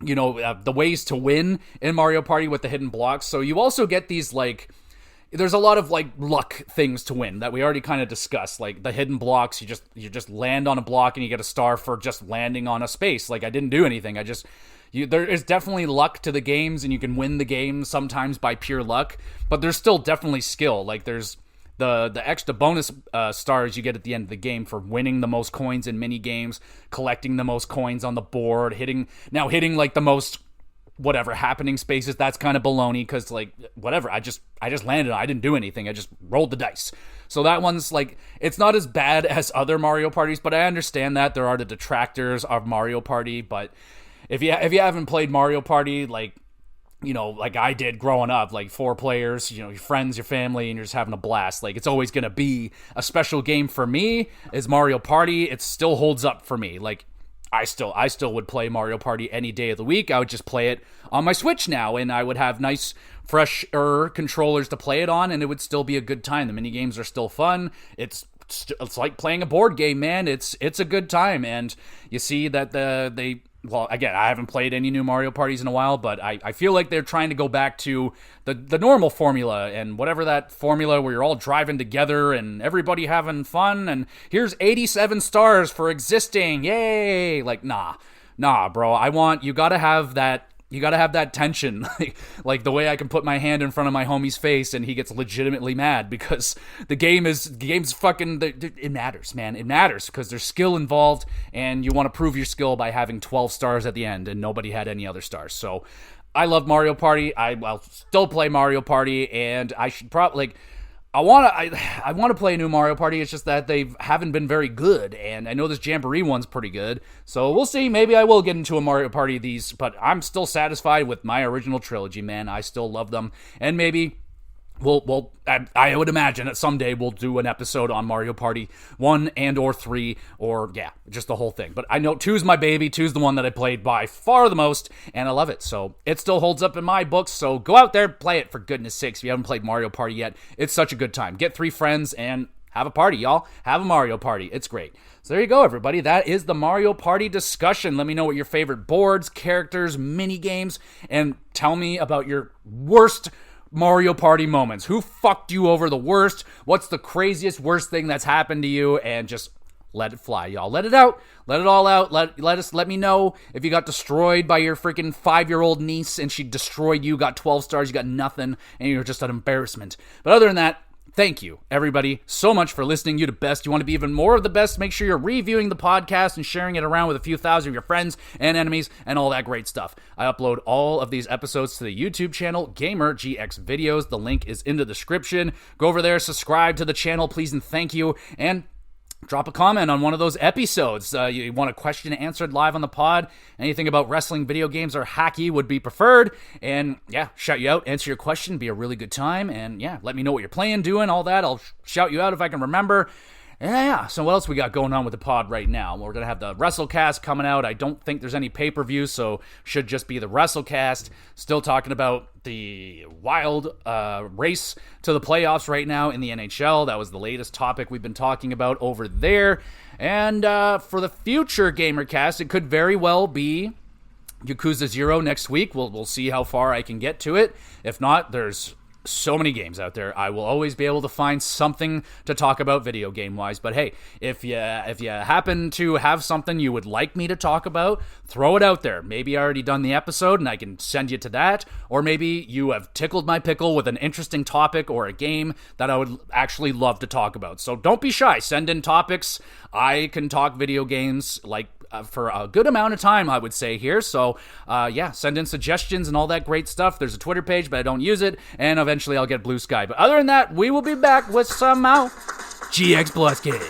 the ways to win in Mario Party with the hidden blocks. So you also get these, there's a lot of, luck things to win that we already kind of discussed. The hidden blocks, you just land on a block and you get a star for just landing on a space. I didn't do anything. There is definitely luck to the games, and you can win the game sometimes by pure luck, but there's still definitely skill. There's the extra bonus stars you get at the end of the game for winning the most coins in mini games, collecting the most coins on the board, hitting the most whatever happening spaces. That's kind of baloney because whatever, I just landed. I didn't do anything. I just rolled the dice. So that one's it's not as bad as other Mario Parties, but I understand that there are the detractors of Mario Party. But if you haven't played Mario Party, I did growing up, 4 players, your friends, your family, and you're just having a blast. It's always going to be a special game for me is Mario Party. It still holds up for me. I still would play Mario Party any day of the week. I would just play it on my Switch now, and I would have nice, fresher controllers to play it on, and it would still be a good time. The mini games are still fun. It's like playing a board game, man. It's a good time, and you see that well, again, I haven't played any new Mario Parties in a while, but I feel like they're trying to go back to the normal formula, and whatever that formula where you're all driving together and everybody having fun, and here's 87 stars for existing, yay! Nah, bro. You gotta have that tension, the way I can put my hand in front of my homie's face and he gets legitimately mad because the game's fucking, it matters, man. It matters because there's skill involved, and you want to prove your skill by having 12 stars at the end, and nobody had any other stars. So I love Mario Party. I'll still play Mario Party, and I should probably I want to play a new Mario Party. It's just that they haven't been very good, and I know this Jamboree one's pretty good. So we'll see. Maybe I will get into a Mario Party of these, but I'm still satisfied with my original trilogy, man. I still love them, and maybe I would imagine that someday we'll do an episode on Mario Party 1 and or 3, or yeah, just the whole thing. But I know 2's my baby. 2's the one that I played by far the most, and I love it. So it still holds up in my books. So go out there, play it, for goodness sakes. If you haven't played Mario Party yet, it's such a good time. Get 3 friends and have a party, y'all. Have a Mario Party. It's great. So there you go, everybody. That is the Mario Party discussion. Let me know what your favorite boards, characters, mini games, and tell me about your worst Mario Party moments. Who fucked you over the worst? What's the craziest, worst thing that's happened to you? And just let it fly, y'all. Let it out. Let it all out. Let me know if you got destroyed by your freaking 5-year-old niece and she destroyed you, got 12 stars, you got nothing, and you're just an embarrassment. But other than that, thank you, everybody, so much for listening. You the best. You want to be even more of the best? Make sure you're reviewing the podcast and sharing it around with a few thousand of your friends and enemies and all that great stuff. I upload all of these episodes to the YouTube channel, Gamer GX Videos. The link is in the description. Go over there, subscribe to the channel, please, and thank you. And drop a comment on one of those episodes. You want a question answered live on the pod? Anything about wrestling, video games, or hacky would be preferred. And yeah, shout you out, answer your question, be a really good time. And yeah, let me know what you're playing, doing, all that. I'll shout you out if I can remember. Yeah, so what else we got going on with the pod right now? We're going to have the WrestleCast coming out. I don't think there's any pay-per-view, so should just be the WrestleCast. Still talking about the wild race to the playoffs right now in the NHL. That was the latest topic we've been talking about over there. And for the future GamerCast, it could very well be Yakuza 0 next week. We'll see how far I can get to it. If not, there's so many games out there. I will always be able to find something to talk about video game wise. But hey, if you happen to have something you would like me to talk about, throw it out there. Maybe I already done the episode and I can send you to that, or maybe you have tickled my pickle with an interesting topic or a game that I would actually love to talk about. So don't be shy. Send in topics. I can talk video games for a good amount of time, I would say here. So yeah, send in suggestions and all that great stuff. There's a Twitter page, but I don't use it, and eventually I'll get Blue Sky. But other than that, we will be back with some GX Plus Kid.